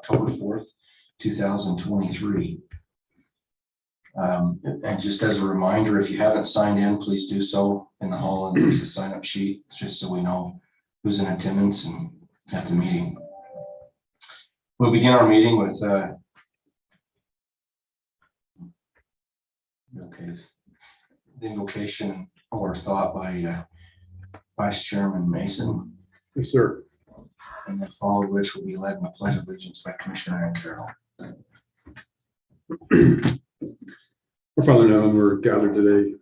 October 4th, 2023. And just as a reminder, if you haven't signed in, please do so in the hall, and there's a sign-up sheet, just so we know who's in attendance and at the meeting. We'll begin our meeting with the invocation or thought by Vice Chairman Mason. Yes, sir. And then followed which will be led in the Pledge of Allegiance by Commissioner Ann Carroll. Our Father in heaven, we're gathered today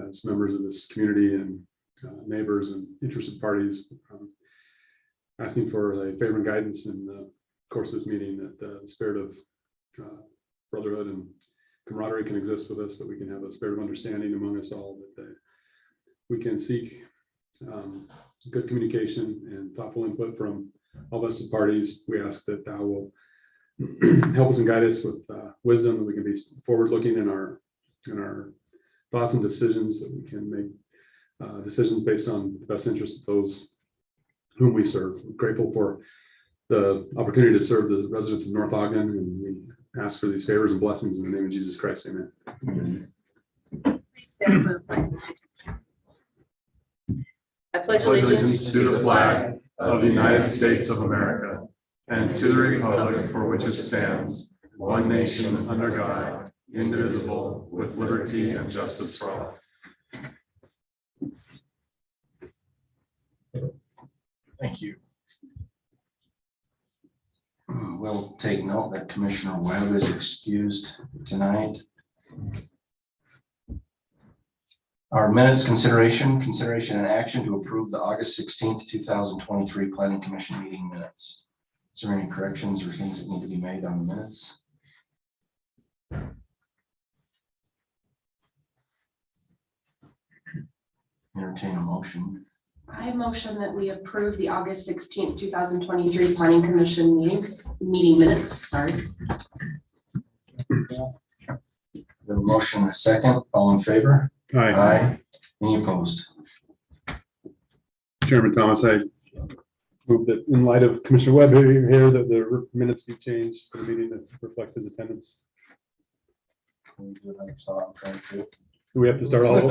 as members of this community and neighbors and interested parties, asking for a favor and guidance in the course of this meeting, that the spirit of brotherhood and camaraderie can exist with us, that we can have a spirit of understanding among us all, that we can seek good communication and thoughtful input from all vested parties. We ask that thou will help us and guide us with wisdom, that we can be forward-looking in our thoughts and decisions, that we can make decisions based on the best interest of those whom we serve. We're grateful for the opportunity to serve the residents of North Ogden, and we ask for these favors and blessings in the name of Jesus Christ. Amen. Amen. Please stand for the pledge of allegiance. I pledge allegiance to the flag of the United States of America and to the republic for which it stands, one nation under God, indivisible, with liberty and justice for all. Thank you. We'll take note that Commissioner Webb is excused tonight. Our minutes consideration and action to approve the August 16th, 2023 Planning Commission meeting minutes. Is there any corrections or things that need to be made on the minutes? Entertain a motion. I motion that we approve the August 16th, 2023 Planning Commission meeting minutes, sorry. The motion and a second. All in favor? Hi, Aye. Any opposed? Chairman Thomas. I move that in light of Commissioner Webb here, that the minutes be changed for the meeting to reflect his attendance. Can we do another thought? I'm trying to. Do we have to start all over?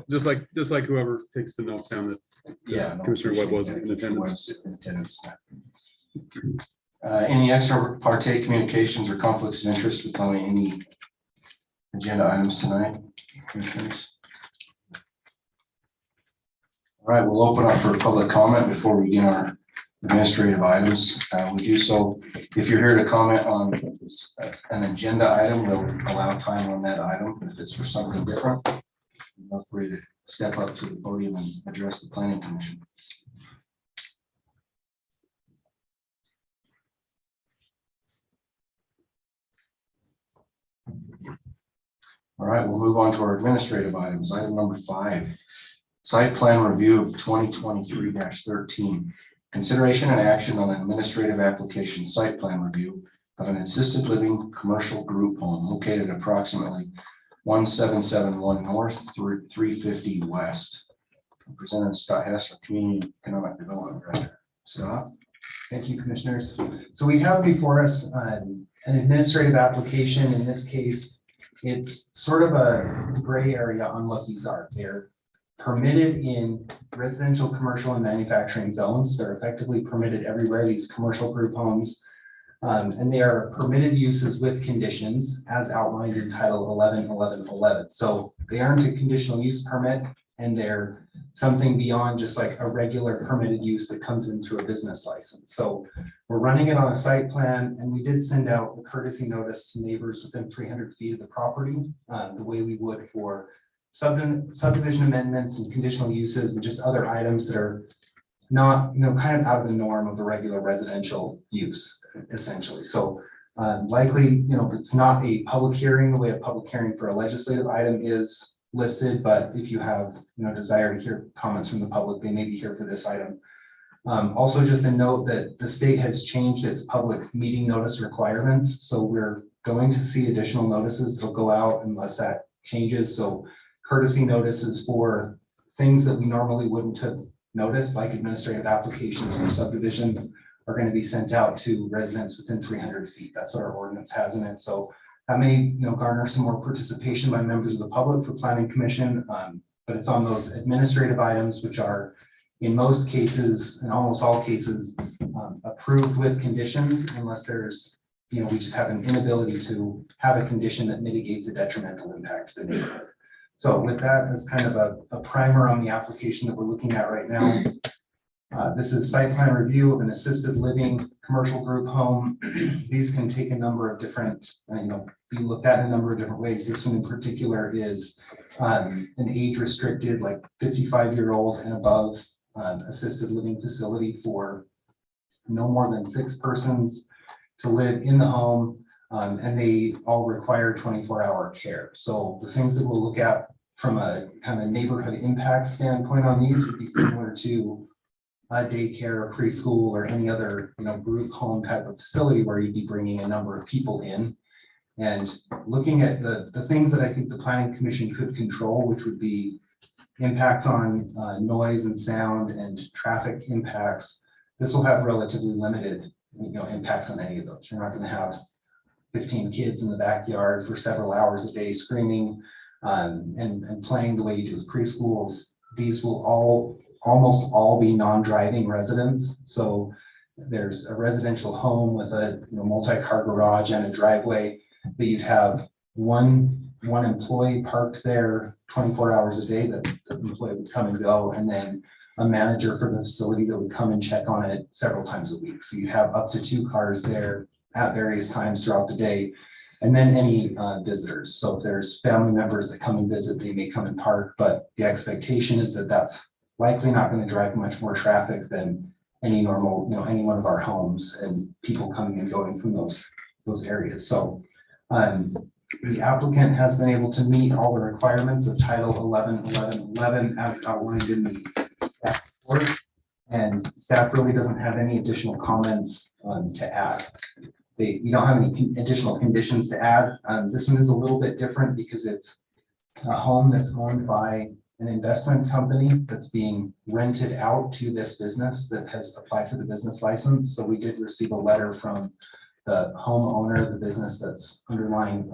just like whoever takes the notes down that Yeah. Commissioner Webb was in Commissioner attendance. Webb's in attendance. Any extra parte communications or conflicts of interest with any agenda items tonight, commissioners? All right, we'll open up for public comment before we begin our administrative items. We do so, if you're here to comment on an agenda item, we'll allow time on that item. If it's for something different, feel free to step up to the podium and address the Planning Commission. All right, we'll move on to our administrative items. Item number 5, site plan review of 2023-13. Consideration and action on an administrative application site plan review of an assisted living commercial group home located approximately 1771 North through 350 West. Presenter Scott Hess, our Community Economic Development Director. Scott. Thank you, commissioners. So we have before us an administrative application. In this case, it's sort of a gray area on what these are. They're permitted in residential, commercial, and manufacturing zones. They're effectively permitted everywhere, these commercial group homes. And they are permitted uses with conditions as outlined in Title 11.11.11. So they aren't a conditional use permit, and they're something beyond just like a regular permitted use that comes in through a business license. So we're running it on a site plan, and we did send out a courtesy notice to neighbors within 300 feet of the property, the way we would for subdivision amendments and conditional uses and just other items that are not, kind of out of the norm of a regular residential use, essentially. So likely, it's not a public hearing the way a public hearing for a legislative item is listed, but if you have, desire to hear comments from the public, they may be here for this item. Also, just a note that the state has changed its public meeting notice requirements. So we're going to see additional notices that'll go out unless that changes. So courtesy notices for things that we normally wouldn't have notice, like administrative applications for subdivisions, are going to be sent out to residents within 300 feet. That's what our ordinance has in it. So that may, garner some more participation by members of the public for planning commission. But it's on those administrative items, which are in most cases, in almost all cases, approved with conditions unless there's, we just have an inability to have a condition that mitigates a detrimental impact to the neighborhood. So with that, that's kind of a primer on the application that we're looking at right now. This is site plan review of an assisted living commercial group home. These can take a number of different, be looked at in a number of different ways. This one in particular is an age restricted, like 55-year-old and above assisted living facility for no more than 6 persons to live in the home. And they all require 24-hour care. So the things that we'll look at from a kind of neighborhood impact standpoint on these would be similar to daycare, preschool, or any other, group home type of facility where you'd be bringing a number of people in. And looking at the things that I think the planning commission could control, which would be impacts on noise and sound and traffic impacts. This will have relatively limited, impacts on any of those. You're not going to have 15 kids in the backyard for several hours a day screaming and playing the way you do with preschools. These will almost all be non-driving residents. So there's a residential home with a multi-car garage and a driveway that you'd have one employee parked there 24 hours a day that the employee would come and go, and then a manager for the facility that would come and check on it several times a week. So you have up to 2 cars there at various times throughout the day, and then any visitors. So if there's family members that come and visit, they may come and park, but the expectation is that that's likely not going to drive much more traffic than any normal, any one of our homes and people coming and going from those areas. So the applicant has been able to meet all the requirements of Title 11.11.11 as outlined in the staff report, and staff really doesn't have any additional comments to add. We don't have any additional conditions to add. This one is a little bit different because it's a home that's owned by an investment company that's being rented out to this business that has applied for the business license. So we did receive a letter from the homeowner, the business that's underlying,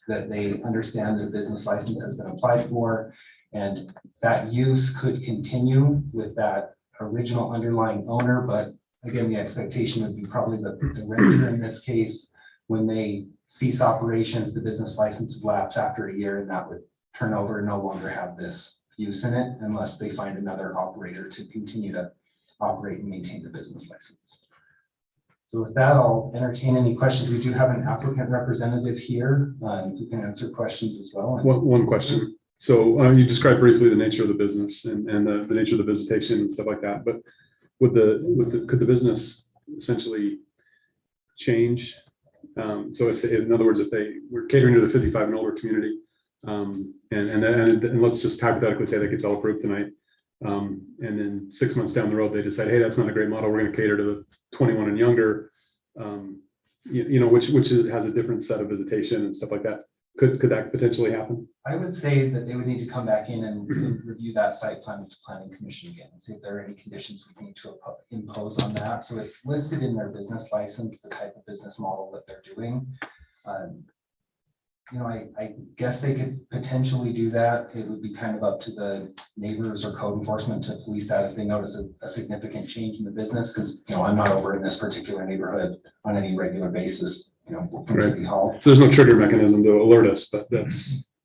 that they understand that the business license has been applied for, and that use could continue with that original underlying owner. But again, the expectation would be probably the renter in this case, when they cease operations, the business license would lapse after a year, and that would turn over and no longer have this use in it unless they find another operator to continue to operate and maintain the business license. So with that, I'll entertain any questions. We do have an applicant representative here who can answer questions as well. One question. So you described briefly the nature of the business and the nature of the visitation and stuff like that, but could the business essentially change? So if, in other words, if they were catering to the 55 and older community, and let's just hypothetically say that gets all approved tonight, and then 6 months down the road they decide, hey, that's not a great model, we're going to cater to the 21 and younger, which has a different set of visitation and stuff like that. Could that potentially happen? I would say that they would need to come back in and review that site plan with the planning commission again and see if there are any conditions we need to impose on that. So it's listed in their business license, the type of business model that they're doing. I guess they could potentially do that. It would be kind of up to the neighbors or code enforcement to police that if they notice a significant change in the business, because I'm not over in this particular neighborhood on any regular basis, from Right. City Hall. So there's no trigger mechanism to alert us, but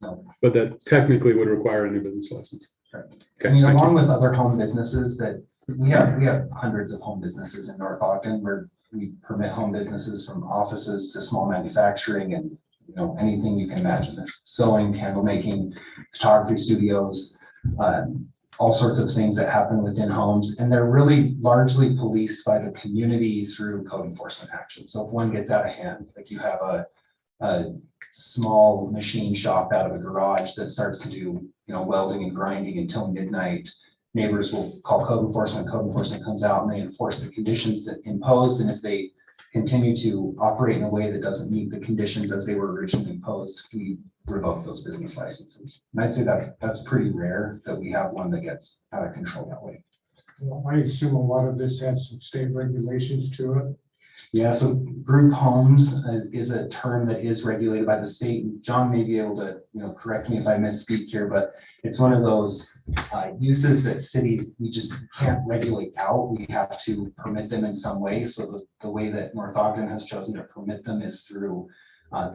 No. but that technically would require a new business license. Right. Okay, I mean, thank you. along with other home businesses that we have hundreds of home businesses in North Ogden where we permit home businesses from offices to small manufacturing and anything you can imagine. There's sewing, candle making, photography studios, all sorts of things that happen within homes, and they're really largely policed by the community through code enforcement action. So if one gets out of hand, like you have a small machine shop out of a garage that starts to do welding and grinding until midnight, neighbors will call code enforcement. Code enforcement comes out and they enforce the conditions that imposed, and if they continue to operate in a way that doesn't meet the conditions as they were originally imposed, we revoke those business licenses. And I'd say that's pretty rare that we have one that gets out of control that way. Well, I assume a lot of this has some state regulations to it. Yeah, so group homes is a term that is regulated by the state. And John may be able to, correct me if I misspeak here, but it's one of those uses that cities, we just can't regulate out. We have to permit them in some way. So the way that North Ogden has chosen to permit them is through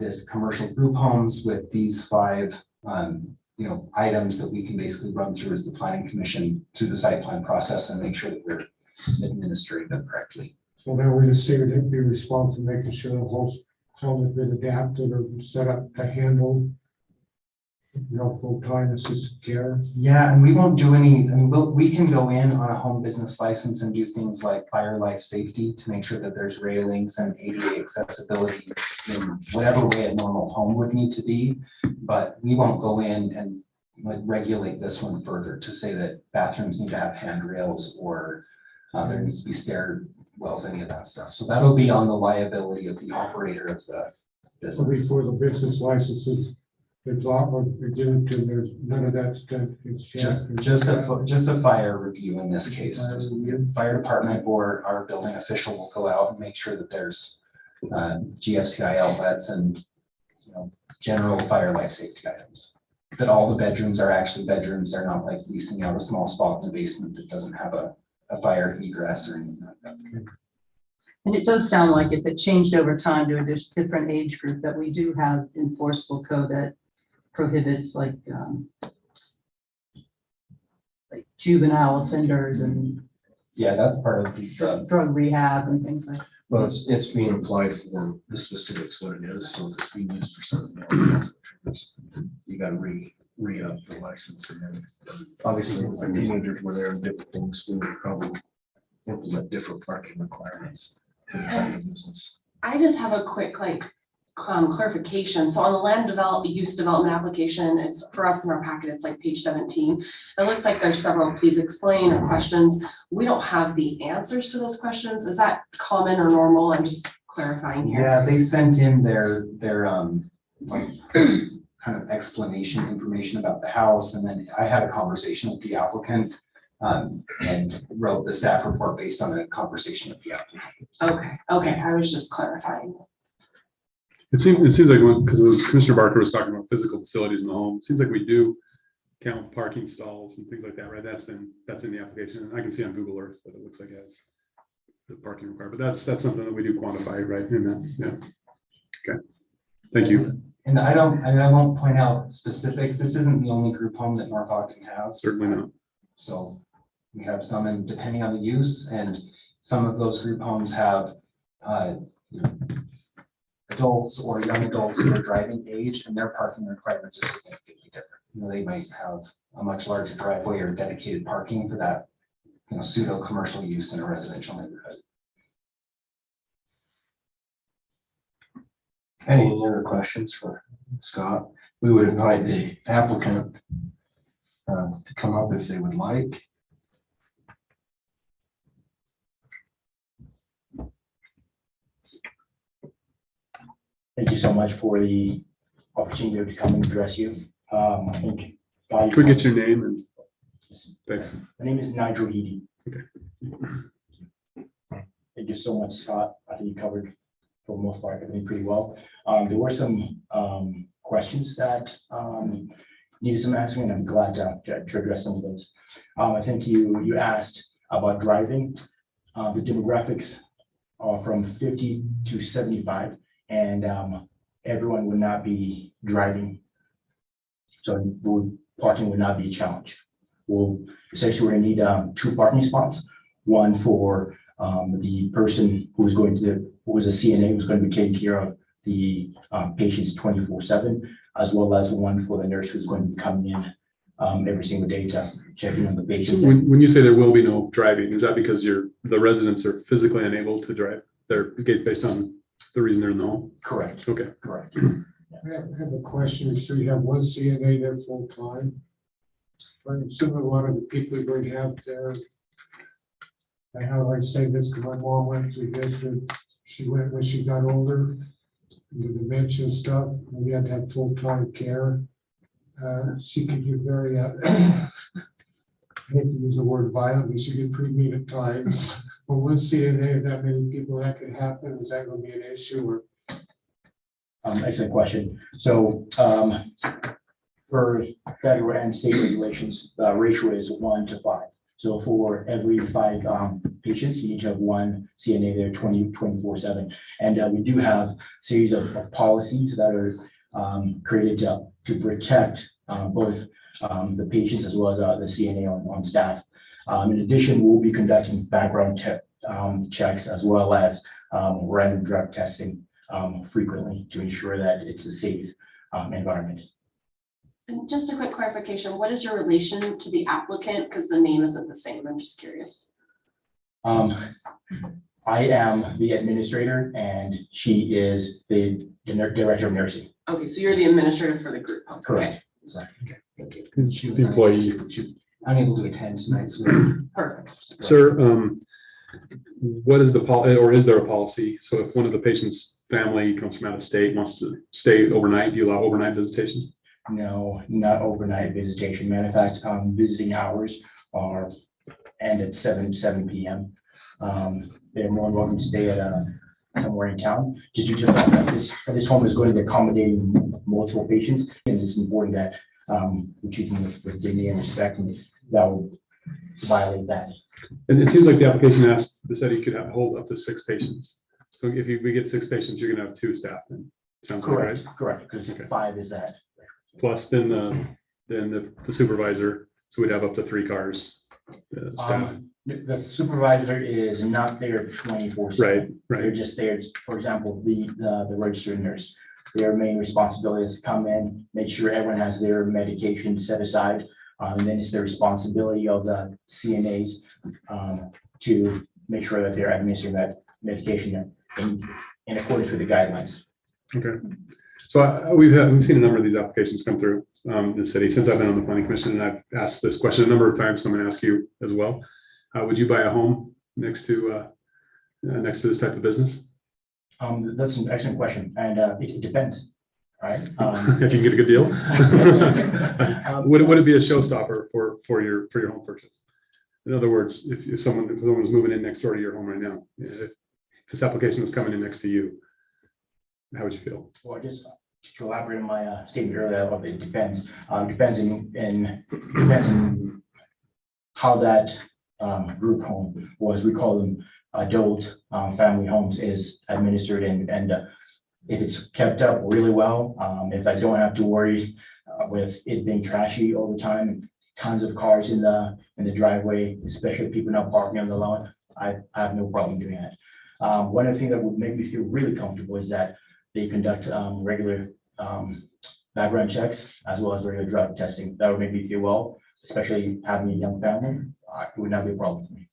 this commercial group homes with these 5 items that we can basically run through as the planning commission through the site plan process and make sure that we're administering them correctly. So that way the state would be responsible for making sure the whole home has been adapted or set up to handle full-time assisted care. Yeah, and we won't do any, we can go in on a home business license and do things like fire life safety to make sure that there's railings and ADA accessibility in whatever way a normal home would need to be. But we won't go in and regulate this one further to say that bathrooms need to have handrails or there needs to be stair wells, any of that stuff. So that'll be on the liability of the operator of the So business. before the business licenses, there's a lot more to do to, there's none of that stuff. It's Just a fire review in this case. Just the fire department or our building official will go out and make sure that there's GFCI outlets and general fire life safety items. That all the bedrooms are actually bedrooms. They're not like leasing out a small spot in the basement that doesn't have a fire egress or anything like that. And it does sound like if it changed over time to a different age group, that we do have enforceable code that prohibits like juvenile offenders and Yeah, that's part of the drug rehab and things like that. Well, it's being applied for the specifics what it is, so if it's being used for something else, that's what triggers. You gotta re-up the license, and then obviously if our teenagers were there and different things, we would probably implement different parking requirements for the type of business. I just have a quick clarification. So on the land use development application, it's for us in our packet, it's like page 17. It looks like there's several please explain or questions. We don't have the answers to those questions. Is that common or normal? I'm just clarifying here. Yeah, they sent in their kind of explanation information about the house, and then I had a conversation with the applicant and wrote the staff report based on a conversation with the applicant. Okay, I was just clarifying. It seems like, because Commissioner Barker was talking about physical facilities in the home, it seems like we do count parking stalls and things like that, right? That's in the application. And I can see on Google Earth that it looks like it has the parking requirement, but that's something that we do quantify, right? In that, yeah. Okay. Thank you. And I won't point out specifics. This isn't the only group home that North Ogden has. Certainly not. So we have some, and depending on the use, and some of those group homes have adults or young adults who are driving age, and their parking requirements are significantly different. They might have a much larger driveway or dedicated parking for that, pseudo commercial use in a residential neighborhood. Any other questions for Scott? We would invite the applicant to come up if they would like. Thank you so much for the opportunity to come and address you. I think. Could we get your name and thanks. My name is Nigel Heedy. Okay. Thank you so much, Scott. I think you covered for the most part everything pretty well. There were some questions that needed some answering, and I'm glad to address some of those. I think you asked about driving. The demographics are from 50 to 75. And everyone would not be driving. So parking would not be a challenge. We'll essentially we're gonna need 2 parking spots, one for the person who's a CNA who's going to be taking care of the patients 24/7, as well as one for the nurse who's going to be coming in every single day to checking on the patients. So when you say there will be no driving, is that because the residents are physically unable to drive? They're based on the reason they're in the home? Correct. Okay. Correct. I have a question. So you have one CNA there full time. I'm assuming a lot of the people you're going to have there. And how do I say this? Because my mom went through this, and she went when she got older, the dementia and stuff, and we had to have full-time care. She could get very I hate to use the word violent, we should get pretty mean at times. But one CNA, that many people, that could happen, is that gonna be an issue or? Excellent question. So, for federal and state regulations, the ratio is 1 to 5. So for every 5 patients, you need to have 1 CNA there 24/7. And we do have series of policies that are created to protect both the patients as well as the CNA on staff. In addition, we'll be conducting background checks as well as random drug testing frequently to ensure that it's a safe environment. And just a quick clarification, what is your relation to the applicant? Because the name isn't the same. I'm just curious. I am the administrator and she is the director of nursing. Okay, so you're the administrator for the group. Okay. Correct. Thank you. She was The employee. unable to attend tonight, so. Perfect. Sir, what is the or is there a policy? So if one of the patient's family comes from out of state, wants to stay overnight, do you allow overnight visitations? No, not overnight visitation. Matter of fact, visiting hours are end at 7 p.m. They're more welcome to stay at somewhere in town. Just due to the fact that this home is going to accommodate multiple patients, and it's important that we treat them with dignity and respect, and that will violate that. And it seems like the application asked, the study could hold up to 6 patients. So if we get 6 patients, you're gonna have 2 staff then. Sounds like, right? Correct, because Okay. 5 is that. Plus then the supervisor, so we'd have up to 3 cars. Staff. The supervisor is not there 24/7. Right, They're right. just there, for example, the registered nurse. Their main responsibility is to come in, make sure everyone has their medication set aside. And then it's the responsibility of the CNAs to make sure that they're administering that medication in accordance with the guidelines. Okay. So we've seen a number of these applications come through the city since I've been on the planning commission, and I've asked this question a number of times, so I'm gonna ask you as well. Would you buy a home next to this type of business? That's an excellent question, and it depends, right? If you can get a good deal? Would it be a showstopper for your home purchase? In other words, if someone was moving in next door to your home right now, if this application was coming in next to you, how would you feel? Well, just to elaborate on my statement earlier, of it depends. Depends in how that group home was. We call them adult family homes is administered, and if it's kept up really well, if I don't have to worry with it being trashy all the time, tons of cars in the driveway, especially people not parking on the lawn, I have no problem doing that. One of the things that would make me feel really comfortable is that they conduct regular background checks as well as regular drug testing. That would make me feel well, especially having a young family. It would not be a problem for me.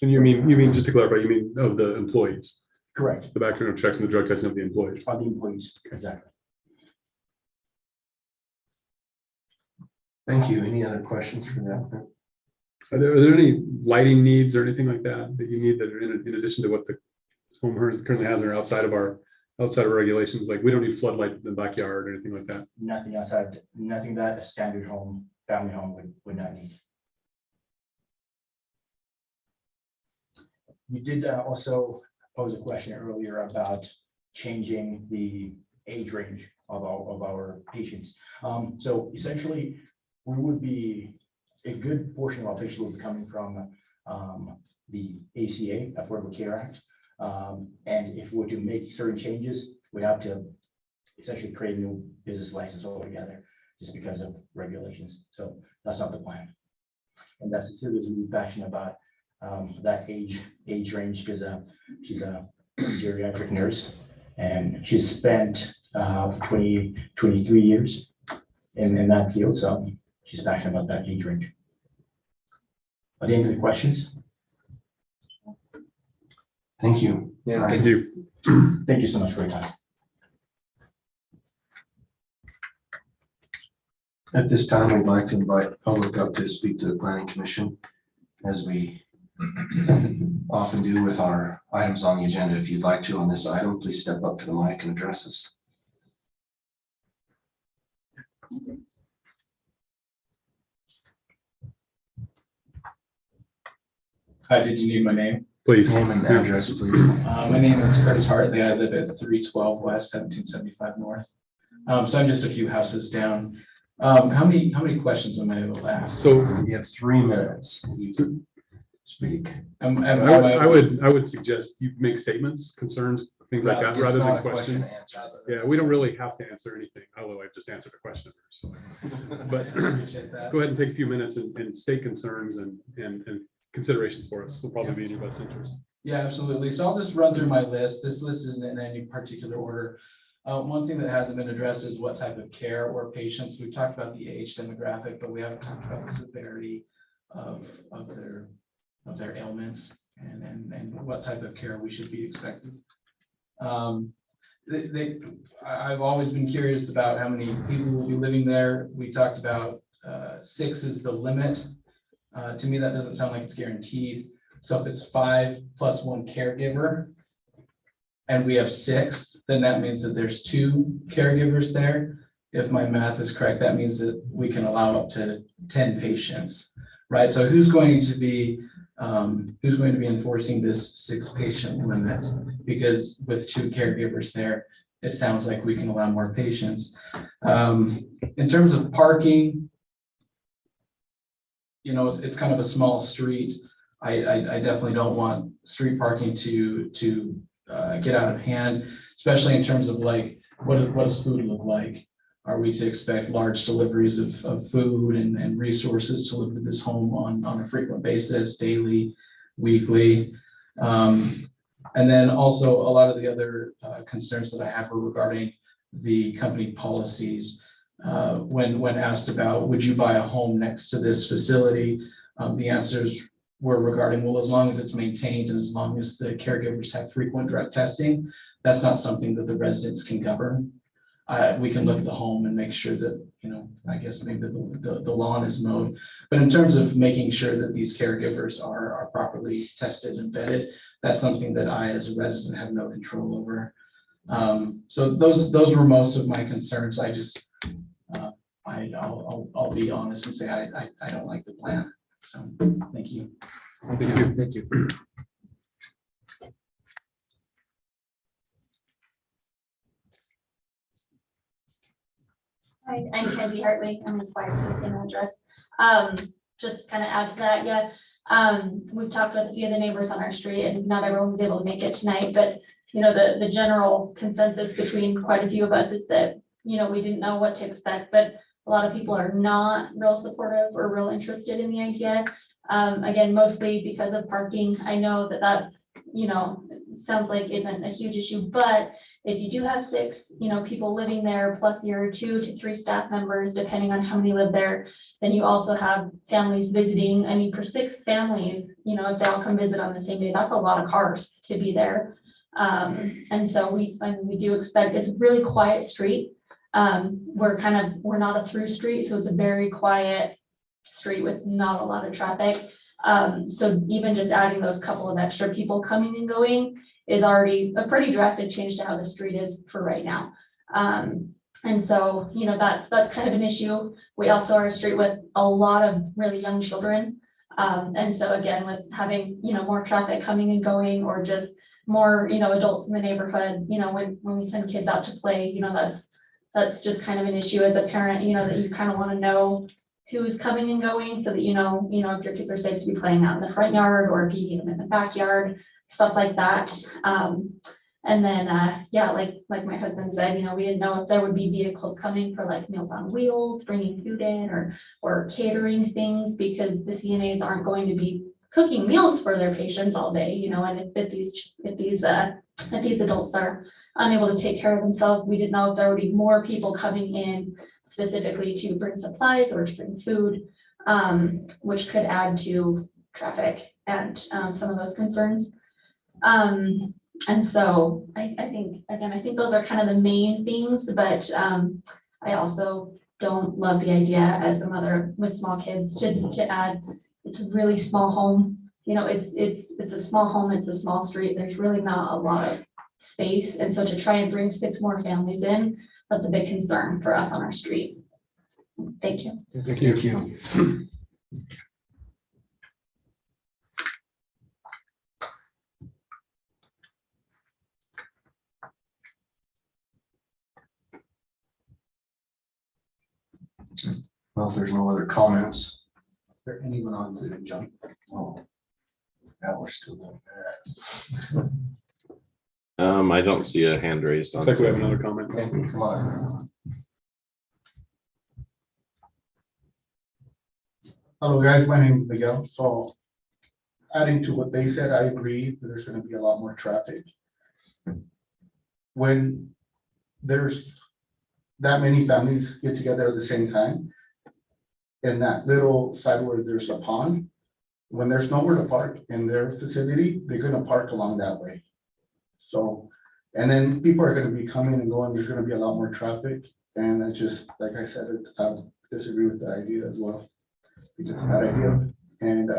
And you mean, just to clarify, you mean of the employees, Correct, the background checks and the drug testing of the employees? on the employees, exactly. Thank you. Any other questions for that? Are there any lighting needs or anything like that that you need that are in addition to what the home currently has or outside of regulations? Like we don't need floodlight in the backyard or anything like that. Nothing outside, nothing that a standard home, family home would not need. You did also pose a question earlier about changing the age range of our patients. So essentially, we would be, a good portion of our patients will be coming from the ACA, Affordable Care Act. And if we were to make certain changes, we'd have to essentially create a new business license altogether just because of regulations. So that's not the plan. And that's Cecilia's really passionate about that age range because she's a geriatric nurse and she's spent 23 years in that field. So she's passionate about that age range. Are there any questions? Thank you. Yeah. Thank you. Thank you so much for your time. At this time, we'd like to invite the public up to speak to the planning commission, as we often do with our items on the agenda. If you'd like to on this item, please step up to the mic and address us. Did you need my name? Please. Name and address, please. My name is Curtis Hartley. I live at 312 West, 1775 North. So I'm just a few houses down. How many questions am I able to ask? So You have 3 minutes. You can speak. I would suggest you make statements, concerns, things like that, It's rather not than a question questions. and answer. Yeah, we don't really have to answer anything, although I've just answered a question. So, but Appreciate that. go ahead and take a few minutes and state concerns and considerations for us. Will probably be in your best interest. Yeah, absolutely. So I'll just run through my list. This list isn't in any particular order. One thing that hasn't been addressed is what type of care or patients. We've talked about the age demographic, but we haven't talked about the severity of their ailments and what type of care we should be expecting. I've always been curious about how many people will be living there. We talked about 6 is the limit. To me, that doesn't sound like it's guaranteed. So if it's 5 plus 1 caregiver, and we have 6, then that means that there's 2 caregivers there. If my math is correct, that means that we can allow up to 10 patients, right? So who's going to be enforcing this 6-patient limit? Because with 2 caregivers there, it sounds like we can allow more patients. In terms of parking, you know, it's kind of a small street. I definitely don't want street parking to get out of hand, especially in terms of like, what does food look like? Are we to expect large deliveries of food and resources delivered to this home on a frequent basis, daily, weekly? And then also a lot of the other concerns that I have are regarding the company policies. When asked about, would you buy a home next to this facility? The answers were regarding, well, as long as it's maintained and as long as the caregivers have frequent drug testing, that's not something that the residents can govern. We can look at the home and make sure that, you know, I guess maybe the lawn is mowed. But in terms of making sure that these caregivers are properly tested and vetted, that's something that I, as a resident, have no control over. So those were most of my concerns. I just, I'll be honest and say I don't like the plan. So, thank you. Thank you. Thank you. Hi, I'm Kenzie Hartley. I'm his fire assistant address. Just kind of add to that, yeah. We've talked with a few of the neighbors on our street and not everyone was able to make it tonight, but you know, the general consensus between quite a few of us is that, you know, we didn't know what to expect, but a lot of people are not real supportive or real interested in the idea. Again, mostly because of parking. I know that that's, you know, sounds like isn't a huge issue, but if you do have 6, you know, people living there plus your 2 to 3 staff members, depending on how many live there, then you also have families visiting. I mean, for 6 families, you know, if they all come visit on the same day, that's a lot of cars to be there. And so we do expect, it's a really quiet street. We're not a through street, so it's a very quiet street with not a lot of traffic. So even just adding those couple of extra people coming and going is already a pretty drastic change to how the street is for right now. And so, you know, that's kind of an issue. We also are a street with a lot of really young children. And so again, with having, you know, more traffic coming and going, or just more, you know, adults in the neighborhood, you know, when we send kids out to play, you know, that's just kind of an issue as a parent, you know, that you kind of want to know who's coming and going so that, you know, if your kids are safe to be playing out in the front yard or if you need them in the backyard, stuff like that. And then, yeah, like my husband said, you know, we didn't know if there would be vehicles coming for like Meals on Wheels, bringing food in or catering things, because the CNAs aren't going to be cooking meals for their patients all day, you know, and if these adults are unable to take care of themselves, we didn't know if there would be more people coming in specifically to bring supplies or to bring food, which could add to traffic and some of those concerns. And so I think those are kind of the main things, but I also don't love the idea as a mother with small kids to add. It's a really small home. You know, it's a small home, it's a small street. There's really not a lot of space. And so to try and bring 6 more families in, that's a big concern for us on our street. Thank you. Thank you. Well, if there's no other comments, Is there anyone on Zoom, John? oh, now we're still doing that. I don't see a hand raised on. Looks like we have another comment. Okay, come on. Hello, guys. My name is Miguel. So adding to what they said, I agree that there's gonna be a lot more traffic. When there's that many families get together at the same time, in that little side where there's a pond, when there's nowhere to park in their facility, they're gonna park along that way. So, and then people are gonna be coming and going, there's gonna be a lot more traffic, and it's just, like I said, I disagree with the idea as well. I think it's a bad idea, and,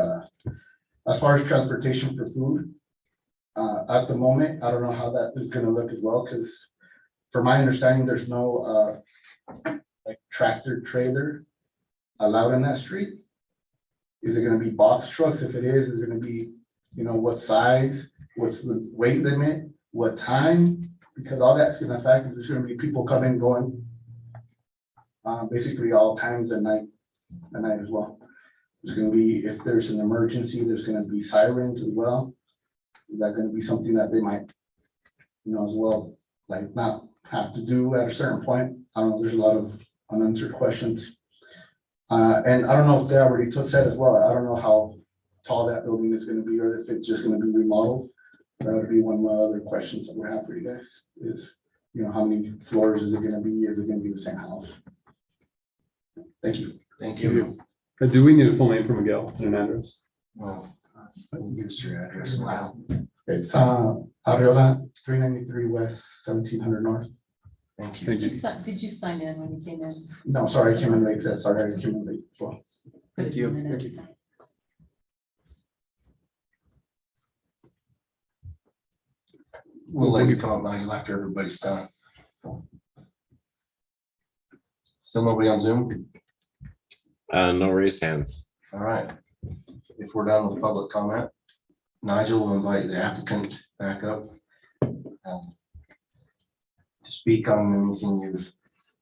as far as transportation for food, at the moment, I don't know how that is gonna look as well, because from my understanding, there's no, like tractor trailer allowed in that street. Is it gonna be box trucks? If it is it gonna be, you know, what size, what's the weight limit, what time? Because all that's gonna affect, there's gonna be people coming, going, basically all times at night as well. There's gonna be, if there's an emergency, there's gonna be sirens as well. Is that gonna be something that they might, you know, as well, like not have to do at a certain point? I don't know, there's a lot of unanswered questions. And I don't know if they already said as well, I don't know how tall that building is gonna be, or if it's just gonna be remodeled. That would be one of my other questions that we have for you guys, is, you know, how many floors is it gonna be? Is it gonna be the same house? Thank you. Thank you. Do we need a full name for Miguel and an address? Well, give us your address. Wow. It's, Ariola, 393 West, 1700 North. Thank you. Thank you. Did you sign in when you came in? No, sorry, I came in late, sorry, I came in late as well. Put it in the minutes. We'll let you come up now, after everybody's done. Still nobody on Zoom? No raised hands. All right. If we're done with public comment, Nigel will invite the applicant back up to speak on anything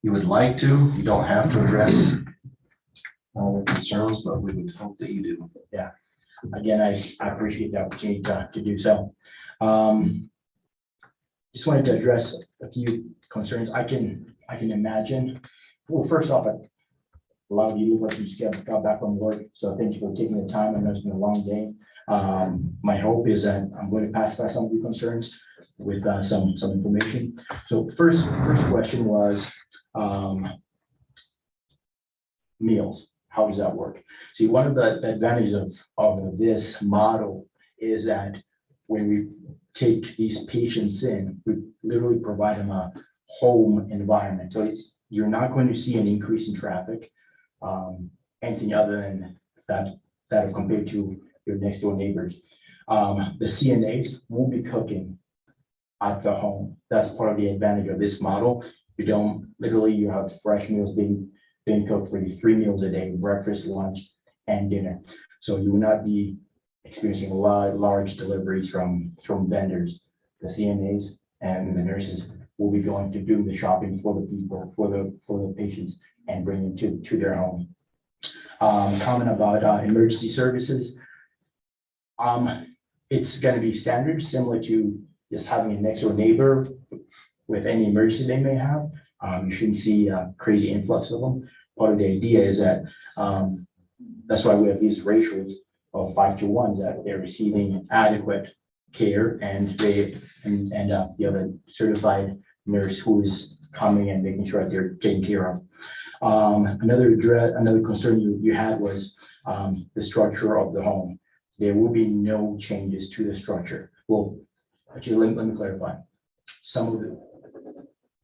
you would like to. You don't have to address all the concerns, but we would hope that you do. Again, I appreciate the opportunity to do so. Just wanted to address a few concerns. I can imagine. Well, first off, a lot of you look like you just got back from work, so thank you for taking the time. I know it's been a long day. My hope is that I'm going to pacify some of your concerns with some information. So first question was meals. How does that work? See, one of the advantages of this model is that when we take these patients in, we literally provide them a home environment. So you're not going to see an increase in traffic, anything other than that compared to your next door neighbors. The CNAs will be cooking at the home. That's part of the advantage of this model. You have fresh meals being cooked for you 3 meals a day: breakfast, lunch, and dinner. So you will not be experiencing large deliveries from vendors. The CNAs and the nurses will be going to do the shopping for the people, for the patients, and bring them to their home. Comment about emergency services. It's going to be standard, similar to just having a next door neighbor with any emergency they may have. You shouldn't see a crazy influx of them. Part of the idea is that that's why we have these ratios of 5-to-1, that they're receiving adequate care, and you have a certified nurse who is coming and making sure that they're taken care of. Another concern you had was the structure of the home. There will be no changes to the structure. Well, actually, let me clarify. Some of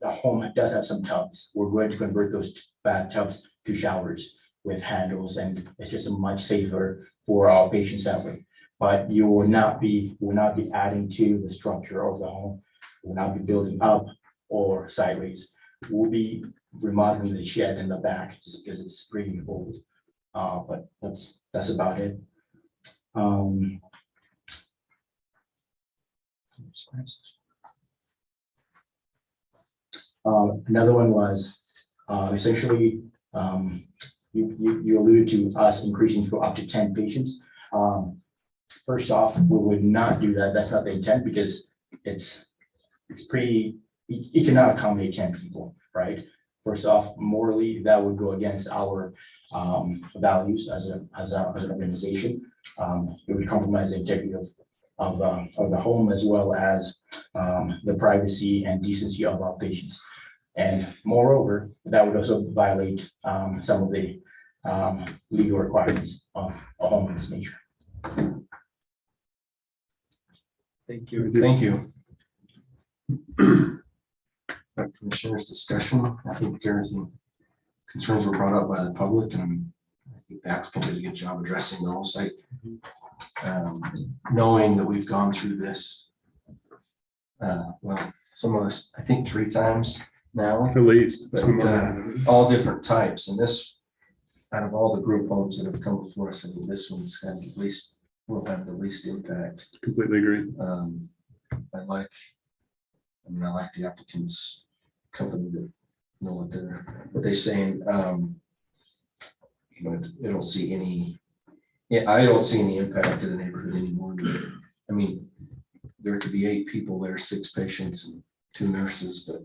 the home does have some tubs. We're going to convert those bathtubs to showers with handles, and it's just much safer for our patients that way. But you will not be adding to the structure of the home. We'll not be building up or sideways. We'll be remodeling the shed in the back just because it's pretty old. But that's about it. Another one was essentially you alluded to us increasing to up to 10 patients. First off, we would not do that. That's not the intent because it's pretty, you cannot accommodate 10 people, right? First off, morally, that would go against our values as an organization. It would compromise the integrity of the home as well as the privacy and decency of our patients. And moreover, that would also violate some of the legal requirements of a home of this nature. Thank you. Thank you. Commissioners, discussion. I think everything concerns were brought up by the public, and I think the applicant did a good job addressing those. Knowing that we've gone through this, well, some of us, I think 3 times now, At least. but all different types. And this, out of all the group homes that have come before us, I think this one's had at least, will have the least impact. Completely agree. I like the applicant's company that know what they're saying. I don't see any impact to the neighborhood anymore. I mean, there could be 8 people there, 6 patients and 2 nurses, but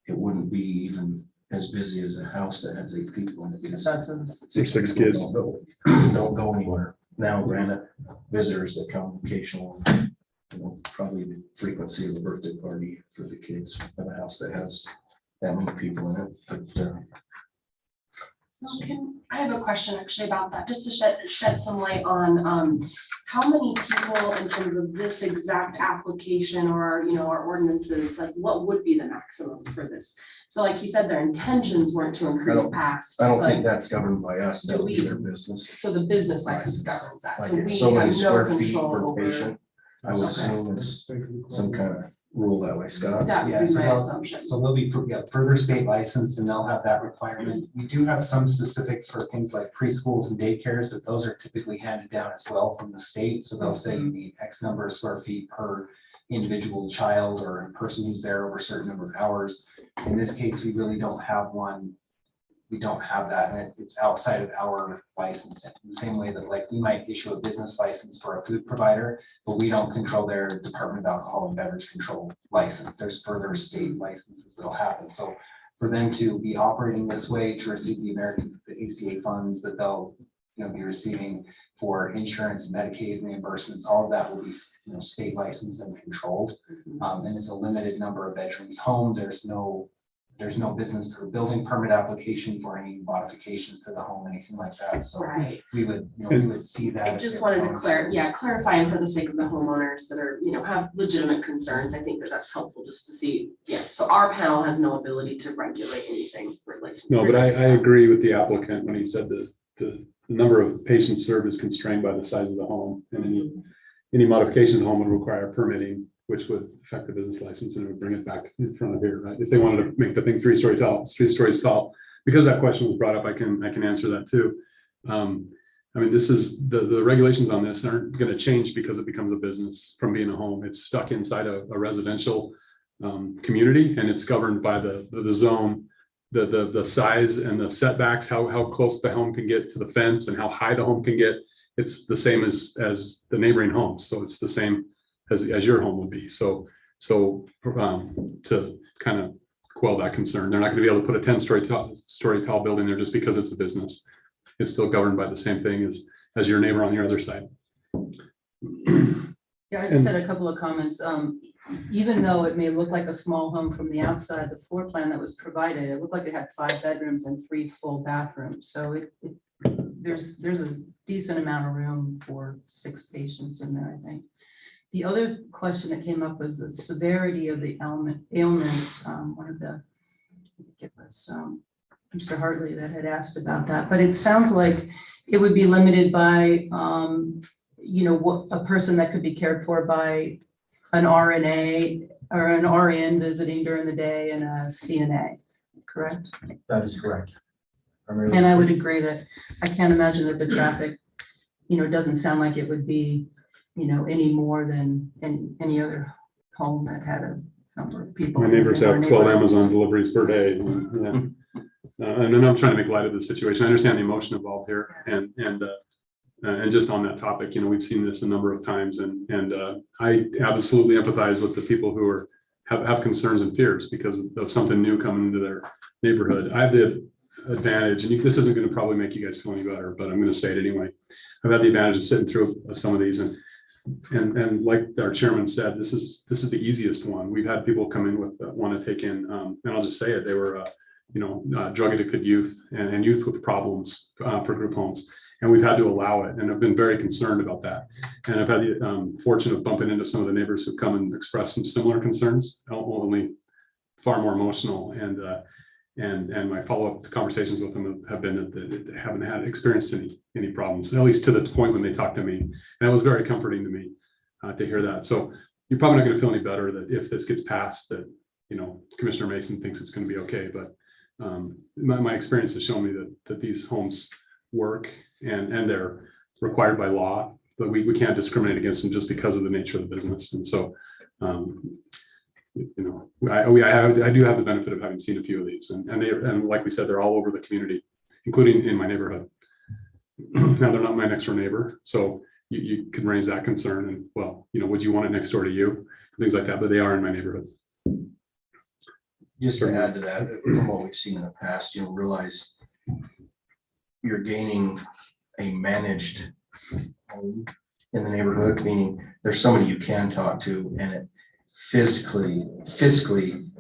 it wouldn't be even as busy as a house that has 8 people in it. Or 6 kids. Don't go anywhere. Now, granted, visitors that come occasionally, probably the frequency of a birthday party for the kids at a house that has that many people in it, but So I have a question actually about that, just to shed some light on how many people in terms of this exact application or, our ordinances, like what would be the maximum for this? So like you said, their intentions weren't to increase packs. I don't but- think that's governed by us. That Do would be we- their business. So the business license governs that, so Like it's we so many have no square feet control per over. patient. I would assume it's some kind of rule that way, Scott. That would Yeah, be so my they'll, assumption. so they'll be further state licensed and they'll have that requirement. We do have some specifics for things like preschools and daycares, but those are typically handed down as well from the state. So they'll say you need X number of square feet per individual child or person who's there over a certain number of hours. In this case, we really don't have one. We don't have that, and it's outside of our license. In the same way that like we might issue a business license for a food provider, but we don't control their Department of Alcohol and Beverage Control license. There's further state licenses that'll happen. So for them to be operating this way, to receive the ACA funds that they'll be receiving for insurance and Medicaid reimbursements, all of that will be state licensed and controlled. And it's a limited number of bedrooms home. There's no business or building permit application for any modifications to the home, anything like that. So Right. we would see that. I just wanted to clarify, and for the sake of the homeowners that are, have legitimate concerns, I think that's helpful just to see. Yeah, so our panel has no ability to regulate anything related. No, but I agree with the applicant when he said that the number of patients served is constrained by the size of the home. And any modification of the home would require permitting, which would affect the business license and it would bring it back in front of here, right? If they wanted to make the thing 3 stories tall, because that question was brought up, I can answer that too. I mean, this is the regulations on this aren't going to change because it becomes a business from being a home. It's stuck inside a residential community, and it's governed by the zone, the size and the setbacks, how close the home can get to the fence and how high the home can get. It's the same as the neighboring homes, so it's the same as your home would be. So to kind of quell that concern, they're not going to be able to put a 10-story tall building there just because it's a business. It's still governed by the same thing as your neighbor on your other side. Yeah, I just had a couple of comments. Even though it may look like a small home from the outside, the floor plan that was provided, it looked like it had 5 bedrooms and 3 full bathrooms. So there's a decent amount of room for 6 patients in there, I think. The other question that came up was the severity of the ailments. It was Mr. Hartley that had asked about that, but it sounds like it would be limited by, what a person that could be cared for by an RNA or an RN visiting during the day and a CNA, correct? That is correct. And I would agree that I can't imagine that the traffic, doesn't sound like it would be, any more than any other home that had a number of people. My neighbors have 12 Amazon deliveries per day. Yeah. and I'm trying to make light of the situation. I understand the emotion involved here, and just on that topic, you know, we've seen this a number of times, and I absolutely empathize with the people who have concerns and fears because of something new coming into their neighborhood. I have the advantage, and this isn't going to probably make you guys feel any better, but I'm going to say it anyway. I've had the advantage of sitting through some of these, and like our chairman said, this is the easiest one. We've had people come in with want to take in, and I'll just say it, they were drug addicted youth and youth with problems for group homes. And we've had to allow it, and I've been very concerned about that. And I've had the fortune of bumping into some of the neighbors who come and express some similar concerns, only far more emotional. And my follow-up conversations with them have been that they haven't had experienced any problems, at least to the point when they talk to me. And it was very comforting to me to hear that. So you're probably not going to feel any better that if this gets passed, that Commissioner Mason thinks it's going to be okay. But my experience has shown me that these homes work and they're required by law, but we can't discriminate against them just because of the nature of the business. And so, I do have the benefit of having seen a few of these, and like we said, they're all over the community, including in my neighborhood. Now they're not my next door neighbor, so you can raise that concern, and well, would you want it next door to you, things like that, but they are in my neighborhood. Just to add to that, from what we've seen in the past, realize you're gaining a managed home in the neighborhood, meaning there's somebody you can talk to, and it fiscally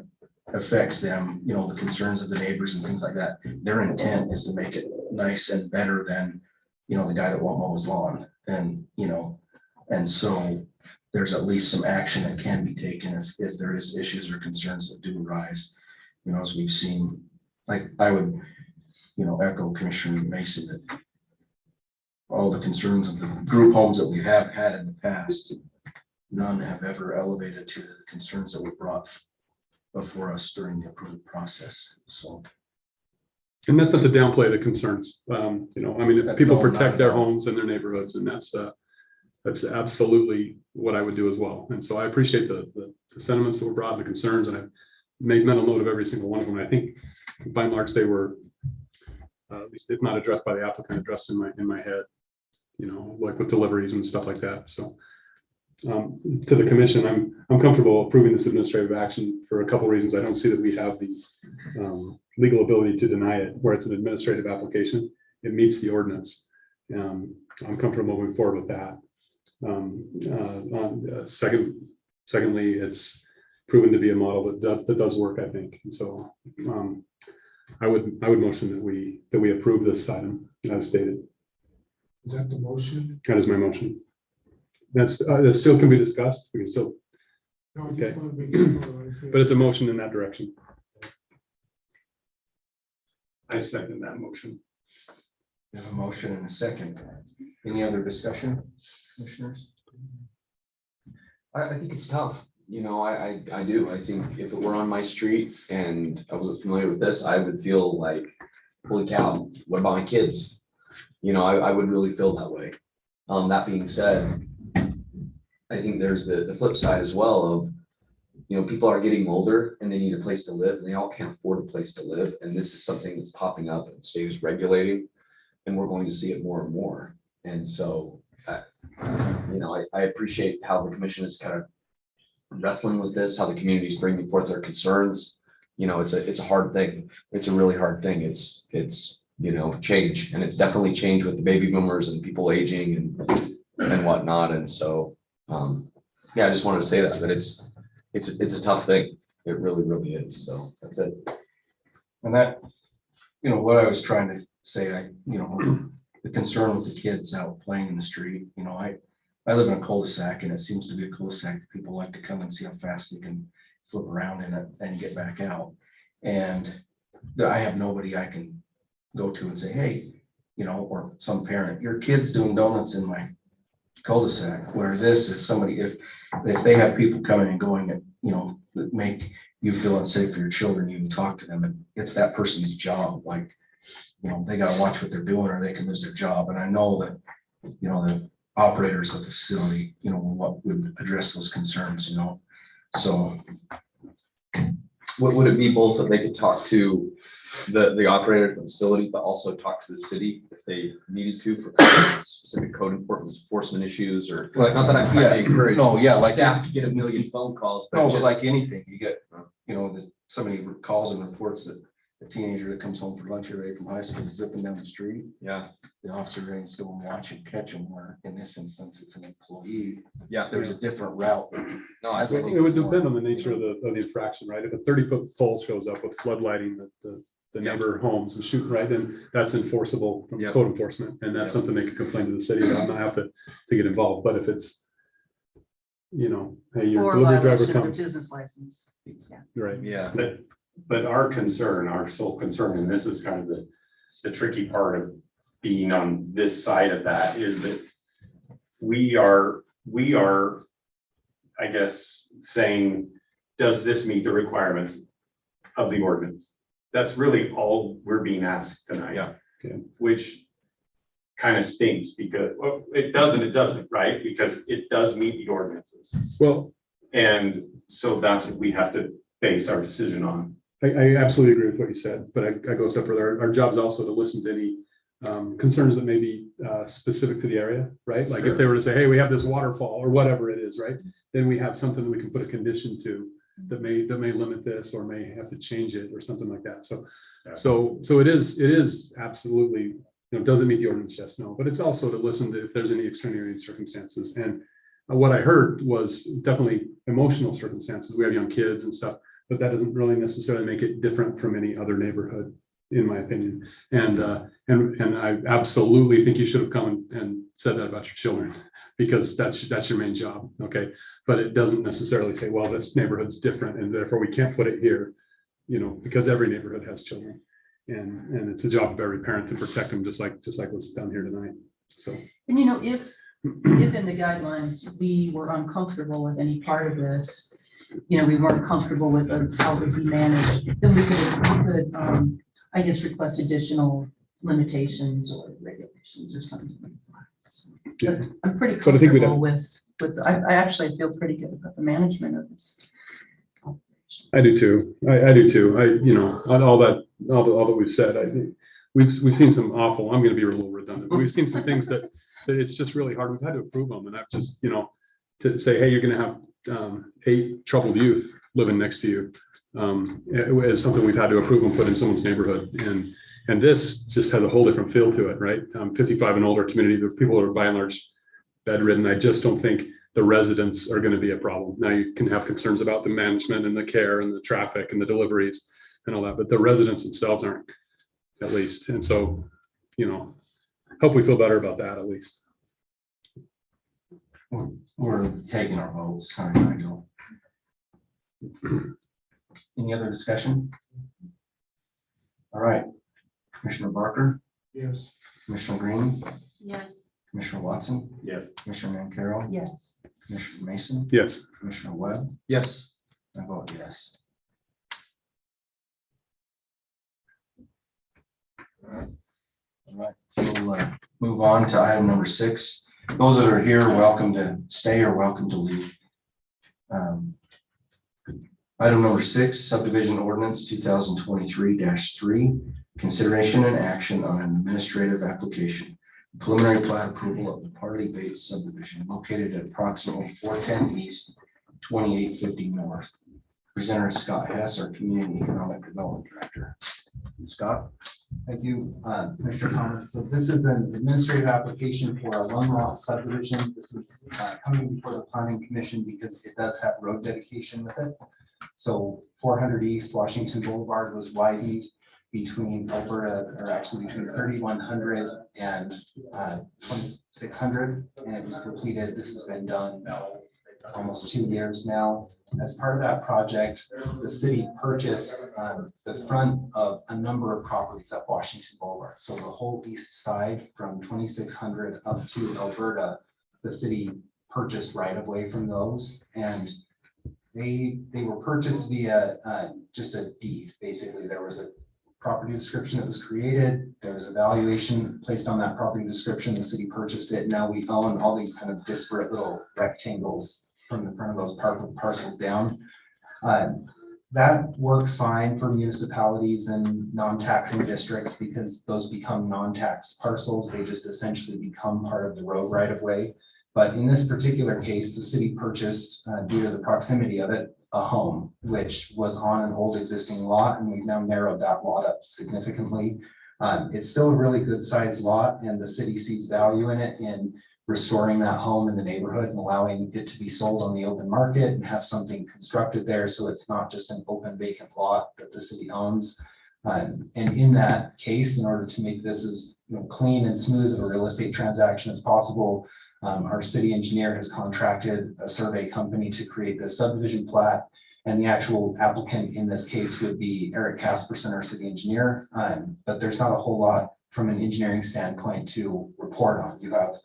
affects them, the concerns of the neighbors and things like that. Their intent is to make it nice and better than, the guy that won't mow his lawn. And, and so there's at least some action that can be taken if there is issues or concerns that do arise, as we've seen. Like I would, echo Commissioner Mason that all the concerns of the group homes that we have had in the past, none have ever elevated to the concerns that were brought before us during the approval process. So. And that's not to downplay the concerns. If people protect their homes and their neighborhoods, and that's absolutely what I would do as well. And so I appreciate the sentiments that were brought, the concerns, and I've made mental note of every single one of them. And I think by and large, they were, at least if not addressed by the applicant, addressed in my head, like with deliveries and stuff like that. So to the commission, I'm comfortable approving this administrative action for a couple of reasons. I don't see that we have the legal ability to deny it where it's an administrative application. It meets the ordinance. I'm comfortable moving forward with that. Secondly, it's proven to be a model that does work, I think. And so I would motion that we approve this item as stated. Is that the motion? That is my motion. That still can be discussed. We can still, No, I Okay. just want to make sure. but it's a motion in that direction. I second that motion. We have a motion and a second. Any other discussion, commissioners? I think it's tough. I do. I think if it were on my street and I wasn't familiar with this, I would feel like, holy cow, what about my kids? I would really feel that way. That being said, I think there's the flip side as well of, people are getting older and they need a place to live, and they all can't afford a place to live. And this is something that's popping up and the state is regulating, and we're going to see it more and more. And so, I appreciate how the commission is kind of wrestling with this, how the community is bringing forth their concerns. It's a hard thing. It's a really hard thing. It's change, and it's definitely changed with the baby boomers and people aging and whatnot. And so, I just wanted to say that it's a tough thing. It really, really is. So that's it. And that, what I was trying to say, the concern with the kids out playing in the street, I live in a cul-de-sac, and it seems to be a cul-de-sac that people like to come and see how fast they can flip around in it and get back out. And I have nobody I can go to and say, hey, or some parent, your kid's doing donuts in my cul-de-sac, where this is somebody, if they have people coming and going that, that make you feel unsafe for your children, you can talk to them, and it's that person's job. Like, they got to watch what they're doing or they can lose their job. And I know that, the operators of the facility, what would address those concerns, so. Would it be both that they could talk to the operator of the facility, but also talk to the city if they needed to for specific code enforcement issues or, Like- not that I'm trying to yeah, encourage no, yeah, like- staff to get a million phone calls, No, but but just. like anything, you get, somebody calls and reports that a teenager that comes home for lunch every day from high school is zipping down the street. Yeah, The officer needs to go and watch and catch him, where in this instance, it's an employee. yeah. There's a different route. No, I It would depend on the nature of the infraction, right? If a 30-foot pole shows up with floodlighting the neighbor homes and shoot, right, then that's enforceable from Yeah. code enforcement. And that's Yeah. something they could complain to the city about, not have to get involved. But if it's, hey, your Or delivery driver violation of their comes, business license. Yeah. right? Yeah, But our concern, our sole concern, and this is kind of the tricky part of being on this side of that, is that we are, I guess, saying, does this meet the requirements of the ordinance? That's really all we're being asked tonight. Yeah. Okay. Which kind of stinks because, well, it doesn't, right? Because it does meet the ordinances. Well, And so that's what we have to base our decision on. I absolutely agree with what you said, but I go a step further. Our job is also to listen to any concerns that may be specific to the area, right? Like if they were to say, hey, we have this waterfall or whatever it is, right? Then we have something that we can put a condition to that may limit this or may have to change it or something like that. So it is absolutely, does it meet the ordinance? Yes, no, but it's also to listen to if there's any extraneous circumstances. And what I heard was definitely emotional circumstances. We have young kids and stuff, but that doesn't really necessarily make it different from any other neighborhood, in my opinion. And I absolutely think you should have come and said that about your children, because that's your main job, okay? But it doesn't necessarily say, well, this neighborhood's different and therefore we can't put it here, because every neighborhood has children. And it's a job of every parent to protect them, just like what's done here tonight, so. And if in the guidelines, we were uncomfortable with any part of this, we weren't comfortable with how it would be managed, then we could, I guess, request additional limitations or regulations or something. But I'm pretty But I think we'd comfortable I actually feel pretty good about the management of this. I do too. I do too. On all that we've said, I think we've seen some awful, I'm gonna be a little redundant, but we've seen some things that it's just really hard. We've had to approve them, and I've just, to say, hey, you're gonna have 8 troubled youth living next to you, is something we've had to approve and put in someone's neighborhood. And this just has a whole different feel to it, right? 55 and older community, the people that are by and large bedridden. I just don't think the residents are going to be a problem. Now you can have concerns about the management and the care and the traffic and the deliveries and all that, but the residents themselves aren't, at least. And so, hope we feel better about that at least. We're taking our votes. Sorry, Nigel. Any other discussion? All right. Commissioner Barker, Yes. Commissioner Green, Yes. Commissioner Watson, Yes. Commissioner Mancaro, Yes. Commissioner Mason, Yes. Commissioner Webb, yes. I vote yes. All right, we'll move on to item number 6. Those that are here, welcome to stay or welcome to leave. Item number 6, subdivision ordinance 2023-3, consideration and action on an administrative application. Preliminary plat approval of the Parley Bates subdivision located at approximately 410 East, 2850 North. Presenter Scott Hess, our Community Economic Development Director. Scott? Thank you, Commissioner Thomas. So this is an administrative application for a 1-lot subdivision. This is coming before the planning commission because it does have road dedication with it. So 400 East Washington Boulevard was widened between Alberta, or actually between 3100 and 2600, and it was completed. This has been done almost 2 years now. As part of that project, the city purchased the front of a number of properties up Washington Boulevard. So the whole east side from 2600 up to Alberta, the city purchased right of way from those, and they were purchased via just a deed. Basically, there was a property description that was created. There was a valuation placed on that property description. The city purchased it. Now we own all these kind of disparate little rectangles from the front of those parcels down. that works fine for municipalities and non-taxing districts because those become non-tax parcels. They just essentially become part of the road right of way. But in this particular case, the city purchased, due to the proximity of it, a home, which was on an old existing lot, and we've now narrowed that lot up significantly. It's still a really good sized lot, and the city sees value in it in restoring that home in the neighborhood and allowing it to be sold on the open market and have something constructed there, so it's not just an open vacant lot that the city owns. And in that case, in order to make this as clean and smooth of a real estate transaction as possible, our city engineer has contracted a survey company to create this subdivision plat. And the actual applicant in this case would be Eric Casperson, our city engineer. But there's not a whole lot from an engineering standpoint to report on. You have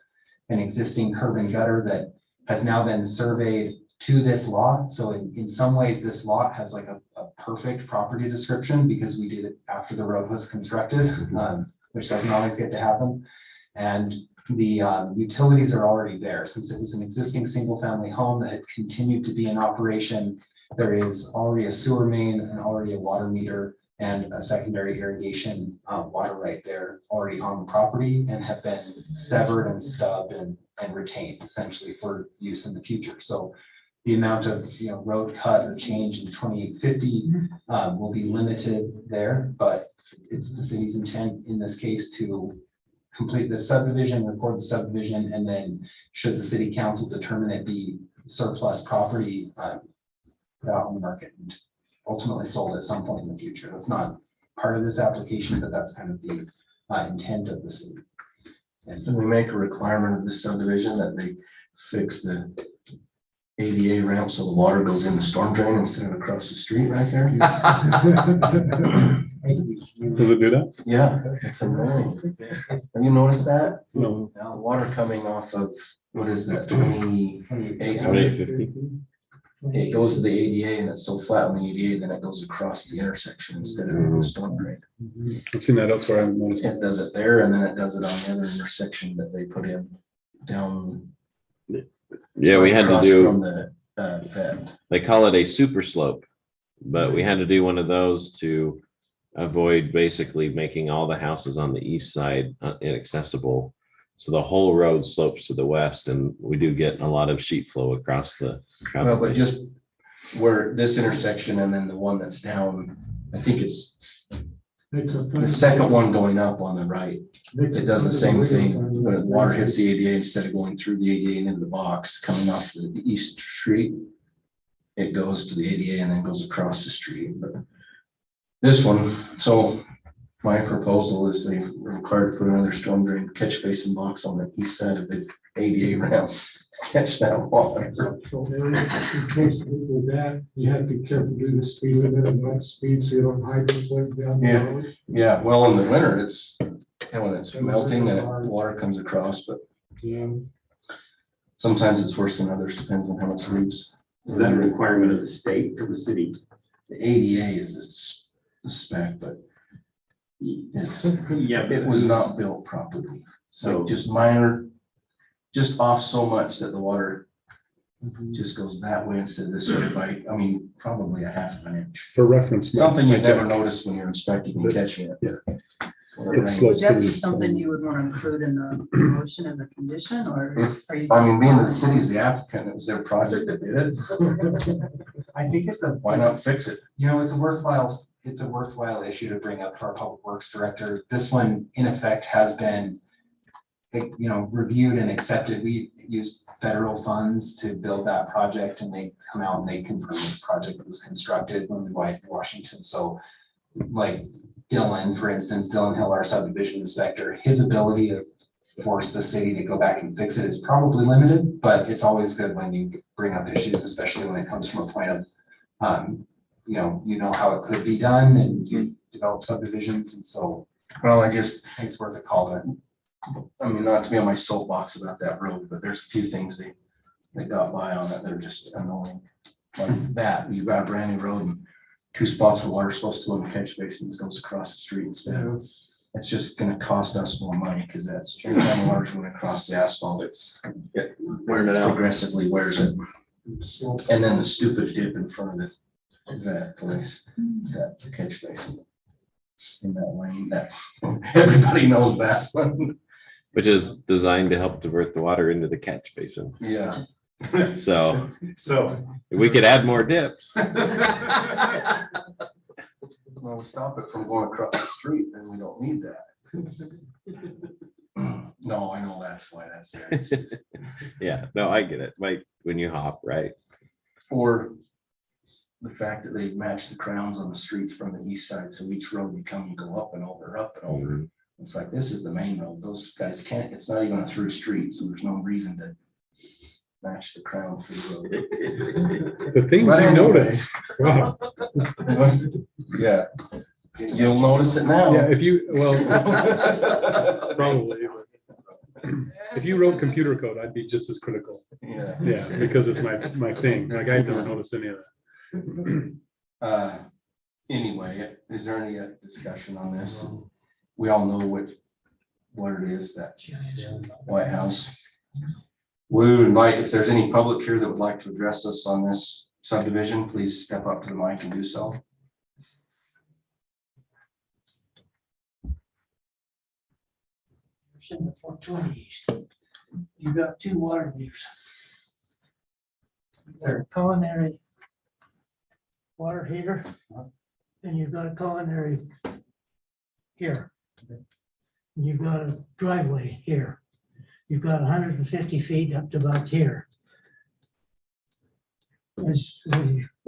an existing curb and gutter that has now been surveyed to this lot. So in some ways, this lot has like a perfect property description because we did it after the road was constructed, which doesn't always get to happen. And the utilities are already there. Since it was an existing single-family home that had continued to be in operation, there is already a sewer main and already a water meter and a secondary irrigation water right there already on the property and have been severed and stubbed and retained essentially for use in the future. So the amount of road cut or change in 2850 will be limited there, but it's the city's intent in this case to complete the subdivision, record the subdivision, and then should the city council determine it be surplus property, put out on the market and ultimately sold at some point in the future. That's not part of this application, but that's kind of the intent of the city. And we make a requirement of this subdivision that they fix the ADA ramp so the water goes in the storm drain instead of across the street right there. Does it do that? Yeah, it's annoying. Have you noticed that? No. Now, the water coming off of, what is that, 2800? 2850. It goes to the ADA and it's so flat on the ADA, then it goes across the intersection instead of in the storm drain. I've seen that elsewhere. I haven't noticed. It does it there and then it does it on the other intersection that they put in down. Yeah, we had to across do, from the vet. they call it a super slope, but we had to do one of those to avoid basically making all the houses on the east side inaccessible. So the whole road slopes to the west and we do get a lot of sheet flow across the. Well, but just where this intersection and then the one that's down, I think it's the second one going up on the right. It does the same thing. When the water hits the ADA, instead of going through the ADA and into the box, coming off the east street, it goes to the ADA and then goes across the street. But this one, so my proposal is they are required to put another storm drain catch basin box on the east side of the ADA ramp, catch that water. So Eric, in case with that, you have to be careful to do the speed limit and not speed so you don't hydrant down the Yeah. road. Yeah, well, in the winter, it's, and when it's melting and water comes across, but Yeah. sometimes it's worse than others, depends on how much leaves. Is that a requirement of the state or the city? The ADA is its spec, but it's, Yeah, it was not built properly. So just minor, just off so much that the water just goes that way instead of this way by, I mean, probably a half of an inch. For reference. Something you'd never notice when you're inspecting and catching it. Yeah. When it It's rains. Would that be something you would want to include in the motion as a condition, or are you? I mean, being the city's the applicant, it was their project that did it. I think it's Why not fix it? it's a worthwhile issue to bring up to our public works director. This one, in effect, has been reviewed and accepted. We used federal funds to build that project and they come out and they confirm the project was constructed when we went to Washington. So like Dylan, for instance, Dylan Hill, our subdivision inspector, his ability to force the city to go back and fix it is probably limited, but it's always good when you bring up issues, especially when it comes from a point of, you know how it could be done and you develop subdivisions. And so, Well, I think it's worth a call to. I mean, not to be on my soapbox about that road, but there's a few things they got by on it that are just annoying. Like that, you've got a brand new road and 2 spots of water supposed to go in the catch basins goes across the street instead. It's just gonna cost us more money because that's every time water's going across the asphalt, it's Wearing it out. progressively wears it. And then the stupid dip in front of that place, that catch basin. In that lane, that, everybody knows that one. Which is designed to help divert the water into the catch basin. Yeah. So So. if we could add more dips. Well, we stop it from going across the street, then we don't need that. No, I know that's why that's there. Yeah, no, I get it. Like when you hop, right? Or the fact that they match the crowns on the streets from the east side, so each road you come, you go up and over, up and over. Mhm. It's like, this is the main road. Those guys can't, it's not even a through street, so there's no reason to match the crown through the road. The things But you anyway. notice. Wow. Yeah, you'll notice it now. Yeah, if you, well, probably. but If you wrote computer code, I'd be just as critical. Yeah. Yeah, because it's my thing. Like I've never noticed any of that. Anyway, is there any discussion on this? We all know what it is, that White House. We would invite, if there's any public here that would like to address us on this subdivision, please step up to the mic and do so. Sitting at 420 East. You've got two water meters. They're a culinary water heater, and you've got a culinary here. And you've got a driveway here. You've got 150 feet up to about here.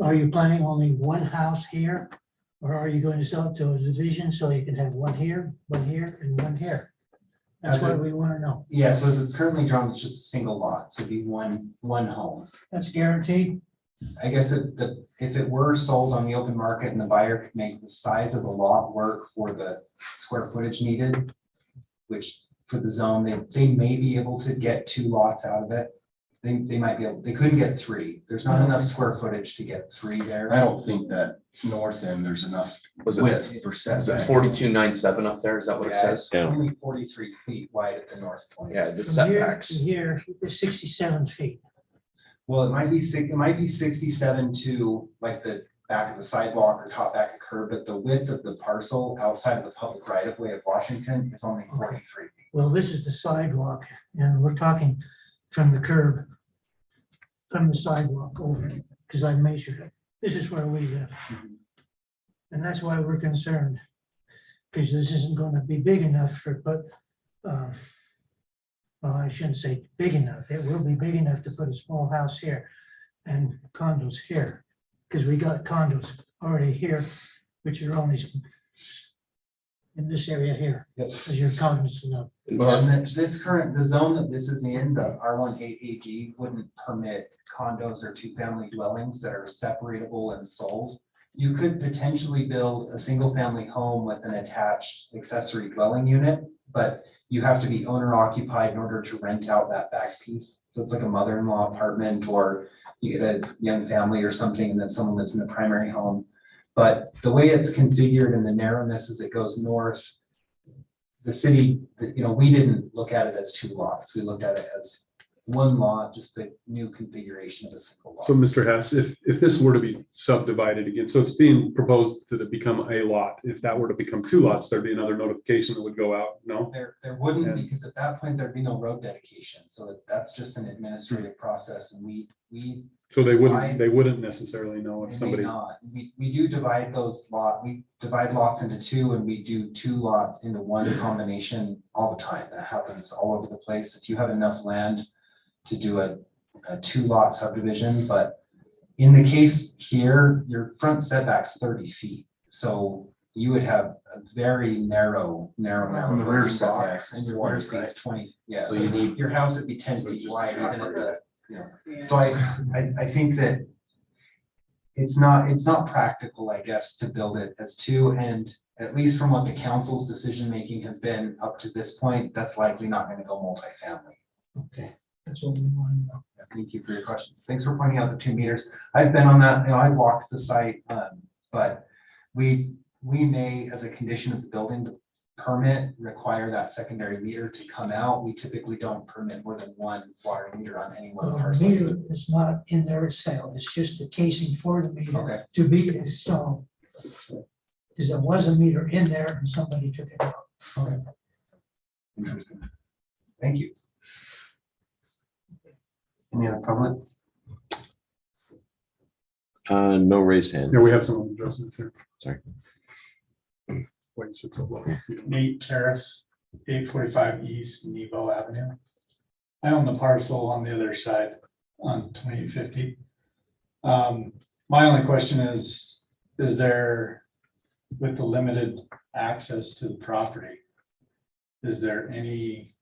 Are you planning only one house here? Or are you going to sell it to a division so you can have one here, and one here? That's As what it- we want to know. Yeah, so as it's currently drawn, it's just a single lot, so it'd be one home. That's guaranteed. I guess if it were sold on the open market and the buyer could make the size of the lot work for the square footage needed, which for the zone, they may be able to get 2 lots out of it. They might be able, they couldn't get 3. There's not enough square footage to get 3 there. I don't think that north end, there's enough Was it, width for is it setback. 4297 up there? Is that what it Yeah, says? it's only 43 feet wide at the north point. Yeah, the From here setbacks. to here is 67 feet. Well, it might be 67 to like the back of the sidewalk or top back of curb, but the width of the parcel outside of the public right of way of Washington is only 43 feet. Well, this is the sidewalk, and we're talking from the curb, from the sidewalk over, because I measured it. This is where we live. And that's why we're concerned, because this isn't going to be big enough well, I shouldn't say big enough. It will be big enough to put a small house here and condos here, because we got condos already here, which are only in this area here, Yep. as you're cognizant of. Well, and the zone that this is in, the R1 AG wouldn't permit condos or 2-family dwellings that are separatable and sold. You could potentially build a single family home with an attached accessory dwelling unit, but you have to be owner occupied in order to rent out that back piece. So it's like a mother-in-law apartment, or you get a young family or something, and then someone lives in the primary home. But the way it's configured and the narrowness as it goes north, the city, we didn't look at it as 2 lots. We looked at it as 1 lot, just the new configuration of a single lot. So Mr. Hess, if this were to be subdivided again, so it's being proposed to become a lot. If that were to become 2 lots, there'd be another notification that would go out, no? There wouldn't, Yeah. because at that point, there'd be no road dedication. So that's just an administrative process, and we So they wouldn't necessarily know if It may somebody, not. We do divide we divide lots into 2, and we do 2 lots into 1 combination all the time. That happens all over the place. If you have enough land to do a 2-lot subdivision, but in the case here, your front setback's 30 feet. So you would have a very narrow. And the rear box, setback's and your rear 20, right? seat's 20, yeah. So you need- Your house would be 10 feet wide, even at the, so I think that it's not practical, I guess, to build it as 2, and at least from what the council's decision-making has been up to this point, that's likely not gonna go multifamily. Okay, that's what we want to know. Yeah, thank you for your questions. Thanks for pointing out the 2 meters. I've been on that, I've walked the site, but we may, as a condition of the building, permit require that secondary meter to come out. We typically don't permit more than one water meter on any one Well, the parcel. meter is not in there itself, it's just the casing for the meter Okay. to be installed. Because there was a meter in there and somebody took it out. Okay. Interesting. Thank you. Any other public? No raised hands. Yeah, we have someone addressing this here. Sorry. Wait, sit so low. Nate Terrace, 845 East Nebo Avenue. I own the parcel on the other side on 2850. My only question is there, with the limited access to the property, is there any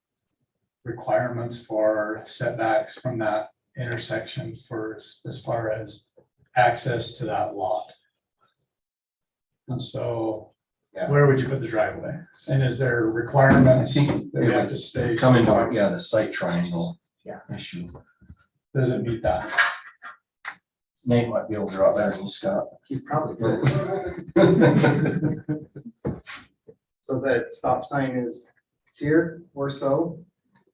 requirements for setbacks from that intersection for as far as access to that lot? And so where would you put the driveway? And is there requirements I think that you have to stay? Come into, yeah, the site triangle. Yeah. Issue. Does it meet that? Nate might be able to draw it better than you, Scott. You probably will. So that stop sign is here or so.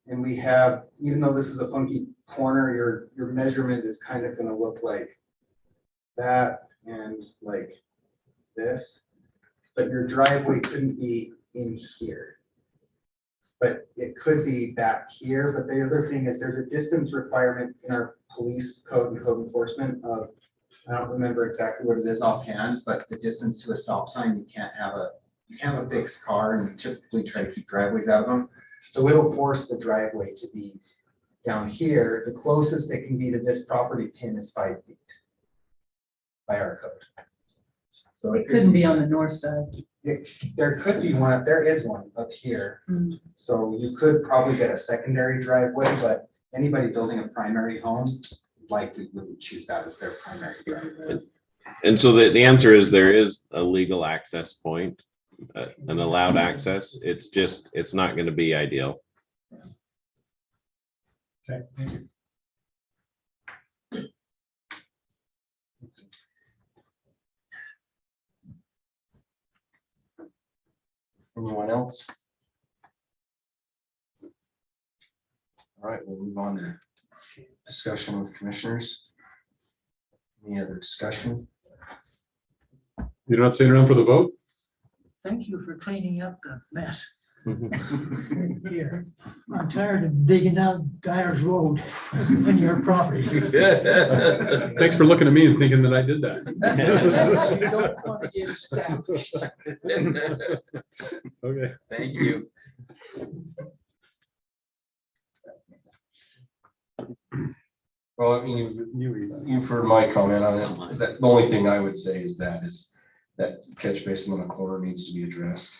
And we have, even though this is a funky corner, your measurement is kind of gonna look like that and like this. But your driveway couldn't be in here. But it could be back here. But the other thing is there's a distance requirement in our police code and code enforcement of, I don't remember exactly what it is offhand, but the distance to a stop sign, you can't have a fixed car and typically try to keep driveways out of them. So it'll force the driveway to be down here. The closest it can be to this property pin is 5 feet by our code. So It couldn't be on the north side. there could be one, there is one up here. So you could probably get a secondary driveway, but anybody building a primary home likely wouldn't choose that as their primary driveway. And so the answer is there is a legal access point, an allowed access. It's just, it's not going to be ideal. Okay, thank you. Anyone else? All right, we'll move on to discussion with commissioners. Any other discussion? You're not staying around for the vote? Thank you for cleaning up the mess here. I'm tired of digging out Dyer's Road in your property. Thanks for looking at me and thinking that I did that. You don't want to get established. Okay. Thank you. Well, I mean, you've heard my comment on it. The only thing I would say is that catch basin on the corner needs to be addressed.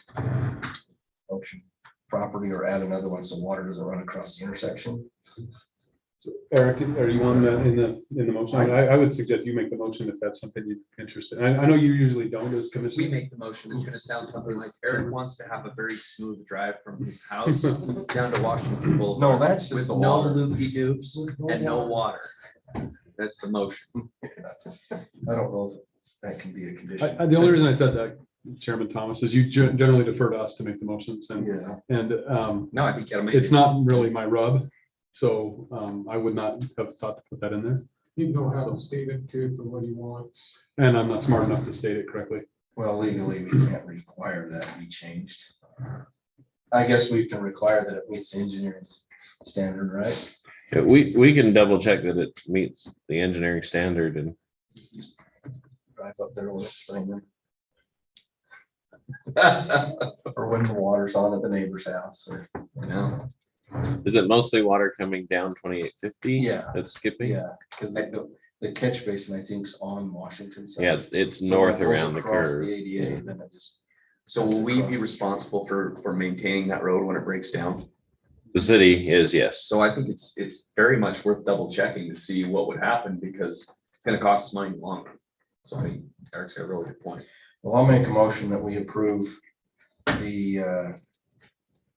Function property or add another one so water doesn't run across the intersection. Eric, are you on that in the motion? I would suggest you make the motion if that's something you're interested in. I know you usually don't as We commissioner. make the motion, it's gonna sound something like Eric wants to have a very smooth drive from his house down to Washington Boulevard. No, that's just with the no water. loop-de-doops and no water. That's the motion. I don't know if that can be a condition. The only reason I said that, Chairman Thomas, is you generally defer to us to make the motions and, Yeah. No, I think you gotta make. it's not really my rub. So I would not have thought to put that in there. You know how to state it too for what he wants. And I'm not smart enough to state it correctly. Well, legally, we can't require that to be changed. I guess we can require that it meets the engineering standard, right? Yeah, we can double check that it meets the engineering standard and Just drive up there when it's raining. Or when the water's on at the neighbor's house, or, You know, is it mostly water coming down 2850? Yeah. That's skipping? yeah, because the catch basin, I think, is on Washington. side. Yeah, it's So north it goes around the across curve. The ADA, then it just. so will we be responsible for maintaining that road when it breaks down? The city is, yes. So I think it's very much worth double checking to see what would happen because it's gonna cost us money in the long run. So I think Eric's got a really good point. Well, I'll make a motion that we approve the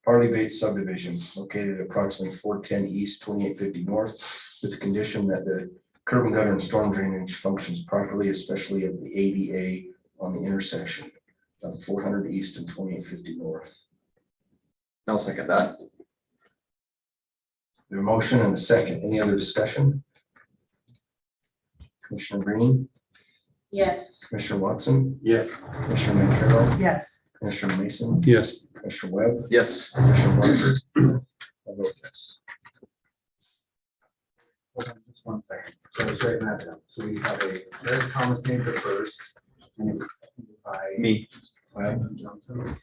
Harley Bates subdivision located at approximately 410 east, 2850 north, with the condition that the curb and gutter and storm drainage functions properly, especially of the ADA on the intersection of 400 east and 2850 north. I'll second that. We have a motion and a second. Any other discussion? Commissioner Green, Yes. Commissioner Watson, Yes. Commissioner Montenegro, Yes. Commissioner Mason, Yes. Commissioner Webb, Yes. Commissioner Barker. I vote yes. Hold on just one second. So I was writing that down. So we have a Eric Thomas named the first, and it was seconded by Me. Webb and Johnson.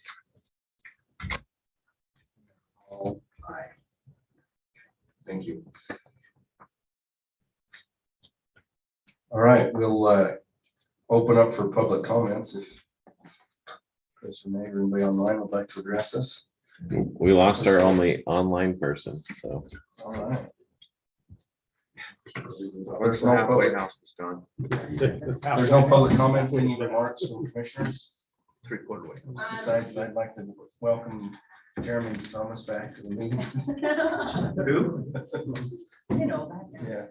All aye. Thank you. All right, we'll open up for public comments if Chris or Meg or anybody online would like to address this. We lost our only online person, so. All right. There's no halfway house was done. There's no public comments, any remarks from commissioners? 3/4 way. Besides, I'd like to welcome Jeremy Thomas back to the meeting. Who? You know that. Yeah.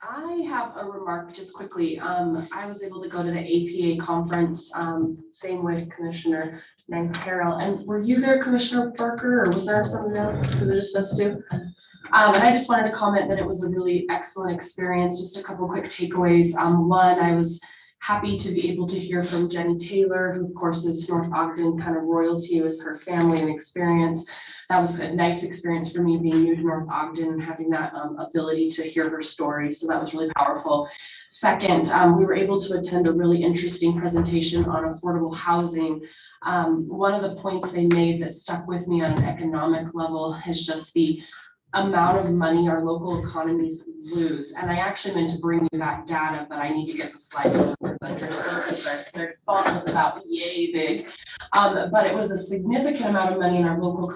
I have a remark just quickly. I was able to go to the APA conference, same with Commissioner Nancarrow. And were you there, Commissioner Parker, or was there somebody else who was just us two? And I just wanted to comment that it was a really excellent experience. Just a couple quick takeaways. One, I was happy to be able to hear from Jenny Taylor, who of course is North Ogden kind of royalty with her family and experience. That was a nice experience for me being new to North Ogden and having that ability to hear her story. So that was really powerful. Second, we were able to attend a really interesting presentation on affordable housing. One of the points they made that stuck with me on an economic level is just the amount of money our local economies lose. And I actually meant to bring you that data, but I need to get the slides on the presenter still because their font was about yay big. But it was a significant amount of money in our local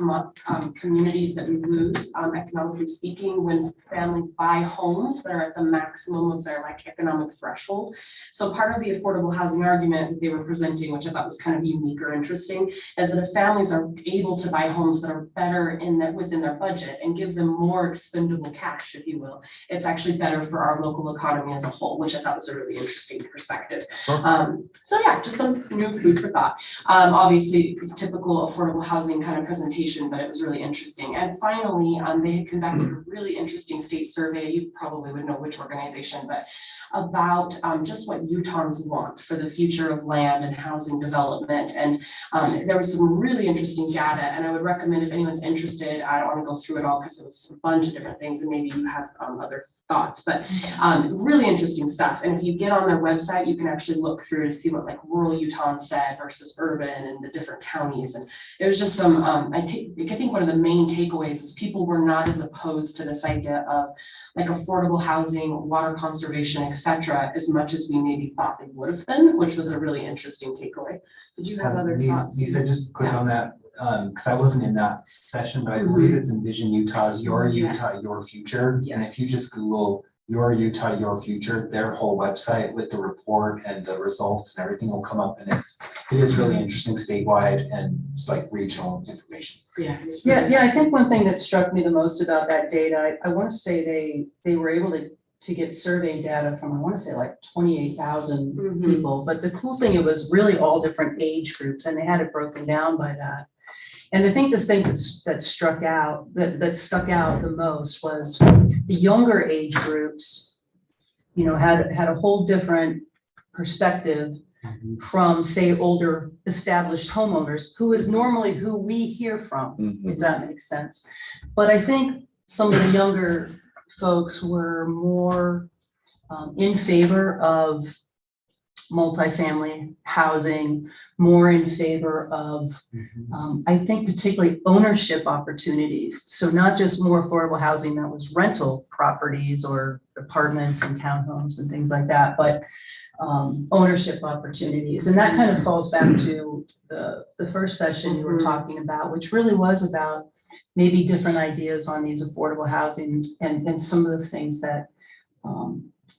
communities that we lose, economically speaking, when families buy homes that are at the maximum of their economic threshold. So part of the affordable housing argument that they were presenting, which I thought was kind of unique or interesting, is that if families are able to buy homes that are better within their budget and give them more expendable cash, if you will, it's actually better for our local economy as a whole, which I thought was a really interesting perspective. So yeah, just some new food for thought. Obviously, typical affordable housing kind of presentation, but it was really interesting. And finally, they had conducted a really interesting state survey. You probably would know which organization, but about just what Utahns want for the future of land and housing development. And there was some really interesting data, and I would recommend if anyone's interested, I don't want to go through it all because it was a bunch of different things and maybe you have other thoughts, but really interesting stuff. And if you get on their website, you can actually look through to see what rural Utah said versus urban and the different counties. And it was just some, I think one of the main takeaways is people were not as opposed to this idea of affordable housing, water conservation, etc., as much as we maybe thought they would have been, which was a really interesting takeaway. Did you have other thoughts? Lisa, just quick on that, because I wasn't in that session, but I believe it's Envision Utah's Your Utah, Your Future. And if you just Google Your Utah, Your Future, their whole website with the report and the results and everything will come up, and it is really interesting statewide and it's regional information. Yeah, I think one thing that struck me the most about that data, I want to say they were able to get survey data from, I want to say 28,000 people. But the cool thing, it was really all different age groups and they had it broken down by that. And I think the thing that stuck out the most was the younger age groups, had a whole different perspective from, say, older established homeowners, who is normally who we hear from, if that makes sense. But I think some of the younger folks were more in favor of multifamily housing, more in favor of, I think particularly ownership opportunities. So not just more affordable housing that was rental properties or apartments and townhomes and things like that, but ownership opportunities. And that kind of falls back to the first session you were talking about, which really was about maybe different ideas on these affordable housing and some of the things that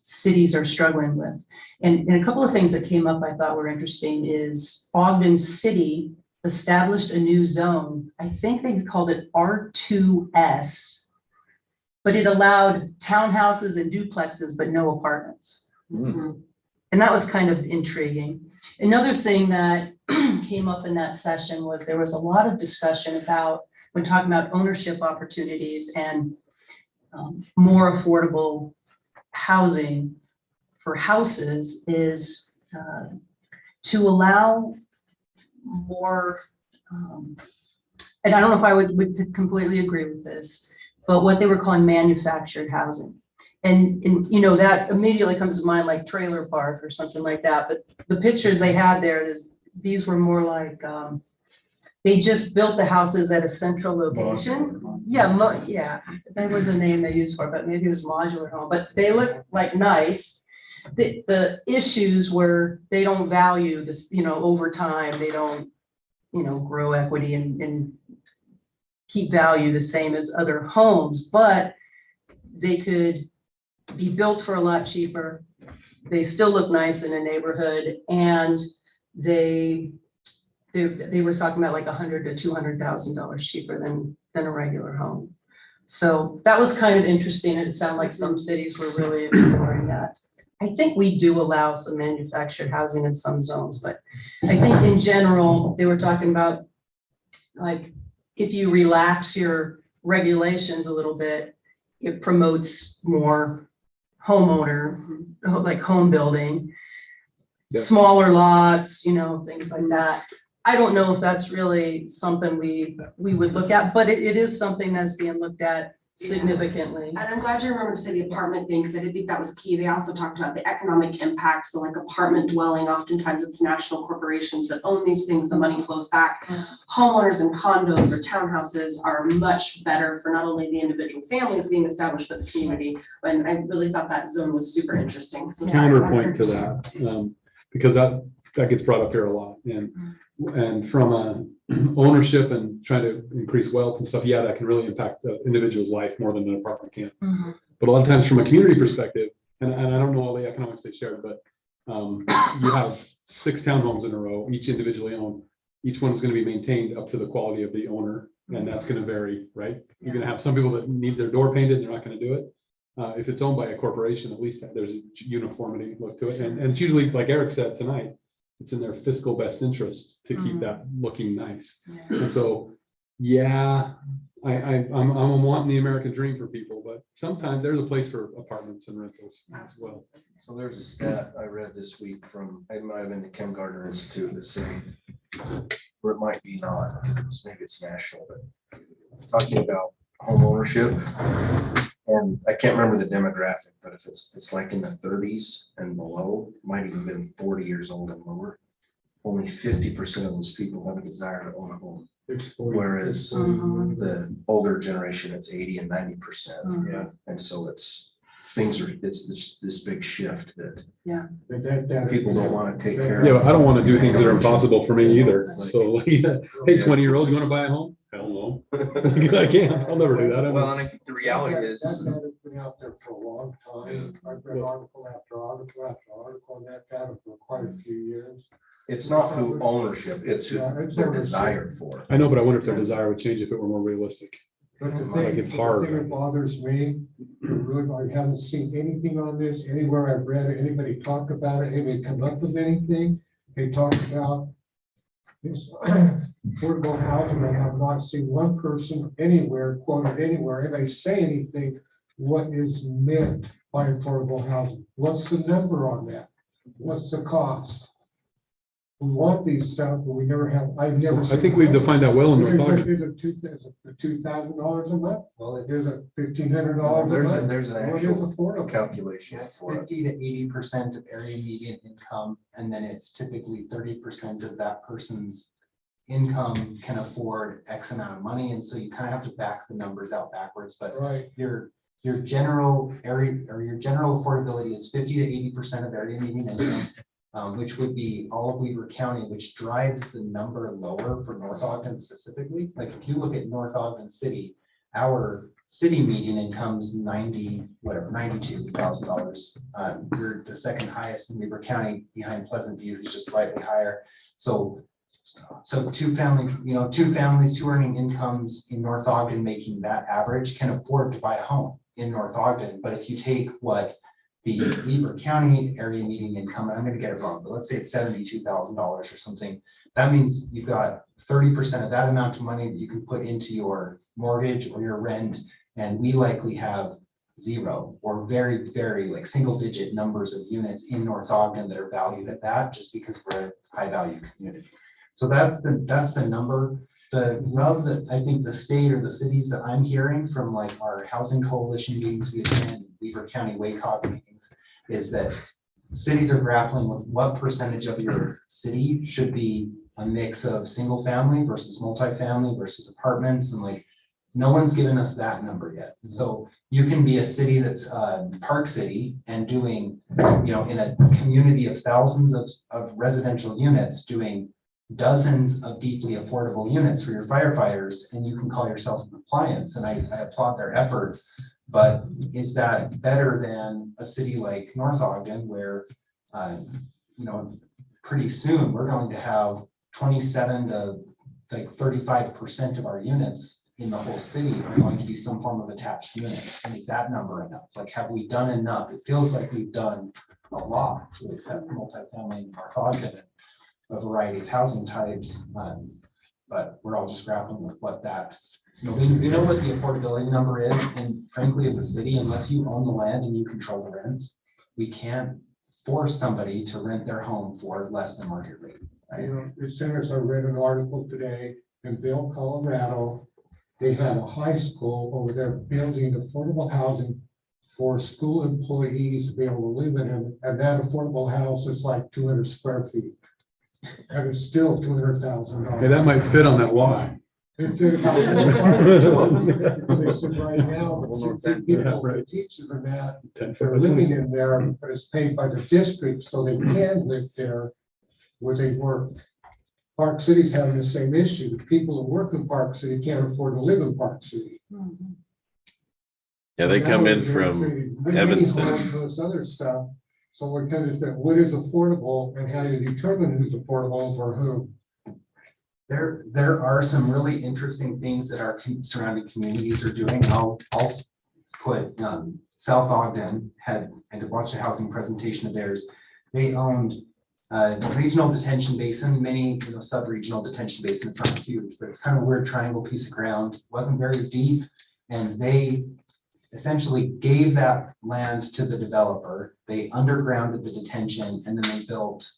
cities are struggling with. And a couple of things that came up I thought were interesting is Ogden City established a new zone. I think they called it R2S, but it allowed townhouses and duplexes, but no apartments. And that was kind of intriguing. Another thing that came up in that session was there was a lot of discussion about when talking about ownership opportunities and more affordable housing for houses is to allow more, and I don't know if I would completely agree with this, but what they were calling manufactured housing. And you know, that immediately comes to mind like trailer park or something like that, but the pictures they had there, these were more like, they just built the houses at a central location. Yeah, yeah, there was a name they used for it, but maybe it was modular home, but they look like nice. The issues were they don't value this, you know, over time, they don't, you know, grow equity and keep value the same as other homes, but they could be built for a lot cheaper. They still look nice in a neighborhood, and they were talking about like $100,000 to $200,000 cheaper than a regular home. So that was kind of interesting, and it sounded like some cities were really exploring that. I think we do allow some manufactured housing in some zones, but I think in general, they were talking about like, if you relax your regulations a little bit, it promotes more homeowner, like home building, Yeah. smaller lots, you know, things like that. I don't know if that's really something we would look at, but it is something that's being looked at significantly. And I'm glad you remembered to say the apartment thing, because I did think that was key. They also talked about the economic impact. So like apartment dwelling, oftentimes it's national corporations that own these things, the money flows back. Homeowners and condos or townhouses are much better for not only the individual families being established, but the community. And I really thought that zone was super interesting. So sorry, Counterpoint to that, because that gets brought up here a lot, and from a ownership and trying to increase wealth and stuff, yeah, that can really impact the individual's life more than an apartment can. But a lot of times from a community perspective, and I don't know all the economics they shared, but you have 6 townhomes in a row, each individually owned. Each one's going to be maintained up to the quality of the owner, and that's going to vary, right? You're going to have some people that need their door painted, they're not going to do it. If it's owned by a corporation, at least there's a uniformity look to it. And it's usually, like Eric said tonight, it's in their fiscal best interest to keep that looking nice. And so, yeah, I'm wanting the American dream for people, but sometimes there's a place for apartments and rentals as well. So there's a stat I read this week from, it might have been the Ken Gardner Institute that said, or it might be not, because maybe it's national, but talking about home ownership. And I can't remember the demographic, but if it's like in the 30s and below, might even been 40 years old and lower, only 50% of those people have a desire to own a home. Whereas the older generation, it's 80 and 90%. Yeah. And so it's this big shift that people don't want to take care of. Yeah, I don't want to do things that are impossible for me either. So, hey, 20-year-old, you want to buy a home? Hell no. I can't. I'll never do that. Well, and I think the reality is, That data's been out there for a long time. I've read article after article after article on that data for quite a few years. it's not who ownership, it's who their desire for. I know, but I wonder if their desire would change if it were more realistic. But the Like, thing, it's hard. the thing that bothers me, really, I haven't seen anything on this, anywhere I've read it, anybody talk about it, anybody come up with anything. They talk about this affordable housing. I have not seen one person anywhere, quoted anywhere, anybody say anything, what is meant by affordable housing? What's the number on that? What's the cost? We want these stuff, but we never have, I've never. I think we've defined that well in North Ogden. Is it $2,000 a month? Well, Is it's, it $1,500 a month? There's an What is actual affordable? calculation it's for it. 50 to 80% of area median income, and then it's typically 30% of that person's income can afford X amount of money, and so you kind of have to back the numbers out backwards, but Right, your general area or your general affordability is 50 to 80% of area median income, which would be all of Weaver County, which drives the number lower for North Ogden specifically. Like if you look at North Ogden City, our city median income's $92,000. You're the second highest in Weaver County behind Pleasant View, who's just slightly higher. So two families, two earning incomes in North Ogden making that average can afford to buy a home in North Ogden. But if you take what the Weaver County area median income, I'm gonna get it wrong, but let's say it's $72,000 or something. That means you've got 30% of that amount of money that you can put into your mortgage or your rent, and we likely have 0 or very, very like single digit numbers of units in North Ogden that are valued at that, just because we're a high value community. So that's the number. The rub that I think the state or the cities that I'm hearing from like our housing coalition meetings we attend, Weaver County WACOG meetings, is that cities are grappling with what percentage of your city should be a mix of single family versus multifamily versus apartments, and like no one's given us that number yet. So you can be a city that's Park City and doing, you know, in a community of thousands of residential units, doing dozens of deeply affordable units for your firefighters, and you can call yourself an appliance, and I applaud their efforts. But is that better than a city like North Ogden where, you know, pretty soon we're going to have 27 to like 35% of our units in the whole city are going to be some form of attached unit? And is that number enough? Like, have we done enough? It feels like we've done a lot to accept multifamily in North Ogden, a variety of housing types, but we're all just grappling with what that, you know, we know what the affordability number is, and frankly, as a city, unless you own the land and you control the rents, we can't force somebody to rent their home for less than market rate. You know, as soon as I read an article today in Vail, Colorado, they have a high school over there building affordable housing for school employees to be able to live in it, and that affordable house is like 200 square feet. And it's still $200,000. Okay, that might fit on that wall. They said right now, the people, the teachers are not, 10 foot they're by living 20. in there, but it's paid by the district, so they can live there where they work. Park City's having the same issue. People who work in Park City can't afford to live in Park City. Yeah, they So come now in we're from getting many Evanston. homes and this other stuff. So we're kind of, what is affordable and how do you determine who's affordable for whom? There are some really interesting things that our surrounding communities are doing. I'll put South Ogden had, and to watch the housing presentation of theirs, they owned the regional detention basin, many, you know, sub-regional detention basin. It's not huge, but it's kind of a weird triangle piece of ground. It wasn't very deep, and they essentially gave that land to the developer. They undergrounded the detention, and then they built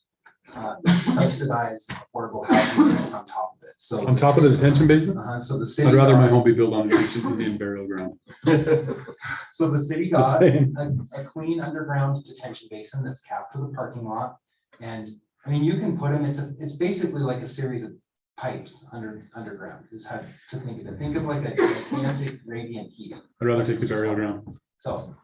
subsidized affordable housing units on top of it. So On top of the detention basin? So the city. I'd rather my home be built on ancient Indian burial ground. So the city Just got saying. a clean underground detention basin that's capped with a parking lot. And I mean, you can put them, it's basically like a series of pipes underground is how to think of it. Think of like a gigantic gradient heating. I'd rather take the burial ground. So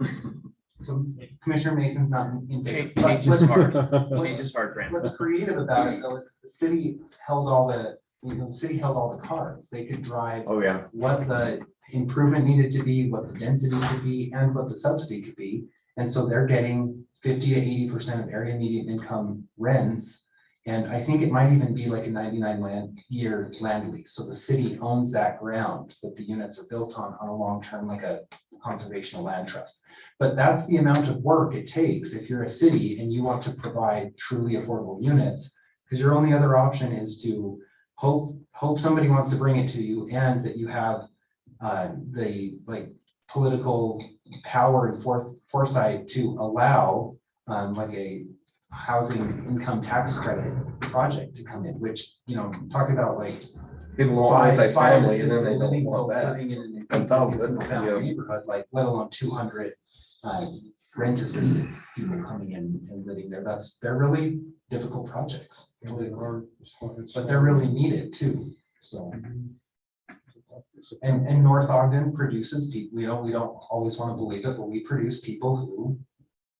Commissioner Mason's not in favor. But Change is what's- hard. what's- Change is hard, Brandon. What's creative about it though is the city held all the, you know, the city held all the cards. They could drive Oh, yeah. what the improvement needed to be, what the density could be, and what the subsidy could be. And so they're getting 50 to 80% of area median income rents. And I think it might even be like a 99-year land lease. So the city owns that ground that the units are built on a long-term, like a conservation land trust. But that's the amount of work it takes if you're a city and you want to provide truly affordable units, because your only other option is to hope somebody wants to bring it to you, and that you have the like political power and foresight to allow like a housing income tax credit project to come in, which, you know, talk about like People want five multifamily and then assisted they don't living want folks that. living in an That sounds existing good, single-family yeah. neighborhood, like let alone 200 rent assisted people coming in and living there. They're really difficult projects, but they're really needed too. So. And North Ogden produces people, we don't always want to believe it, but we produce people who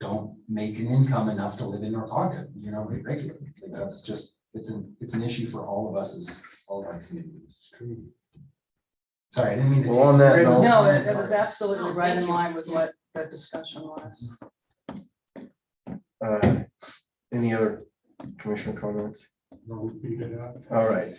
don't make an income enough to live in North Ogden, you know, regularly. Like that's just, it's an issue for all of us as all of our communities. Sorry, I didn't mean to. Well, on that take- note- No, it was absolutely right in line with what that discussion was. Any other commissioner comments? No, beat it up. All right.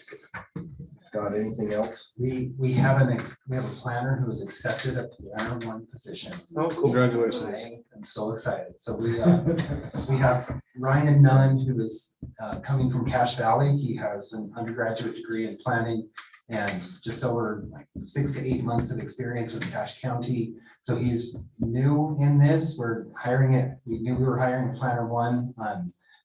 Scott, anything else? We have we have a planner who has accepted a planner one position. Oh, cool. Congratulations. I am so excited. So we have Ryan Nunn, who is coming from Cache Valley. He has an undergraduate degree in planning and just over like 6 to 8 months of experience with Cache County. So he's new in this. We're hiring it. We knew we were hiring a planner one.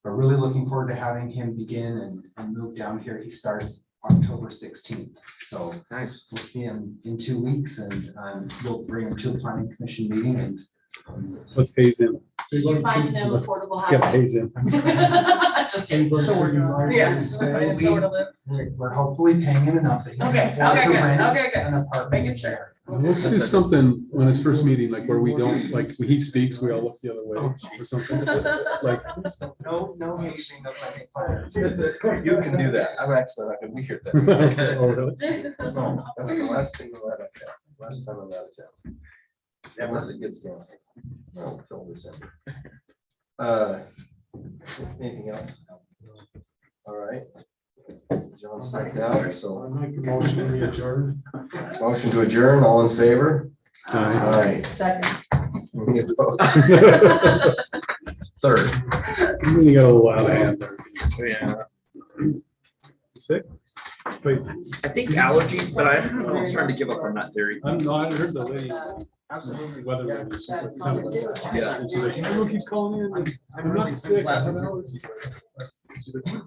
We're really looking forward to having him begin and move down here. He starts October 16th. So Nice. we'll see him in 2 weeks and we'll bring him to a planning commission meeting and Let's haze in. Did you find him affordable Get housing? haze in. Just kidding. Yeah. Find somewhere to live. we're hopefully paying him enough that he can Okay, afford okay, to good, rent okay, good. an apartment Making sure. there. Let's do something when it's first meeting, like where we don't, like, when he speaks, we all look the other way or something. Like, No hazing of my fire. You can do that. I'm actually not gonna be here oh, then. really? No, that's the last thing we're out of town. Last time I'm out of town. Unless it gets canceled. No, until December. Anything else? All right. John stepped out, so I make a motion to adjourn. motion to adjourn, all in favor? Aye. Aye. Second. Any opposed? Third. You got a little out of hand there. Yeah. Sick? Wait, I think allergies, but I'm starting to give up on that theory. I'm not, I heard the lady. Absolutely. Weather. Yeah. was super excited. Yeah. And she's like, everyone keeps calling in, and I'm not sick, I have an allergy. She's like,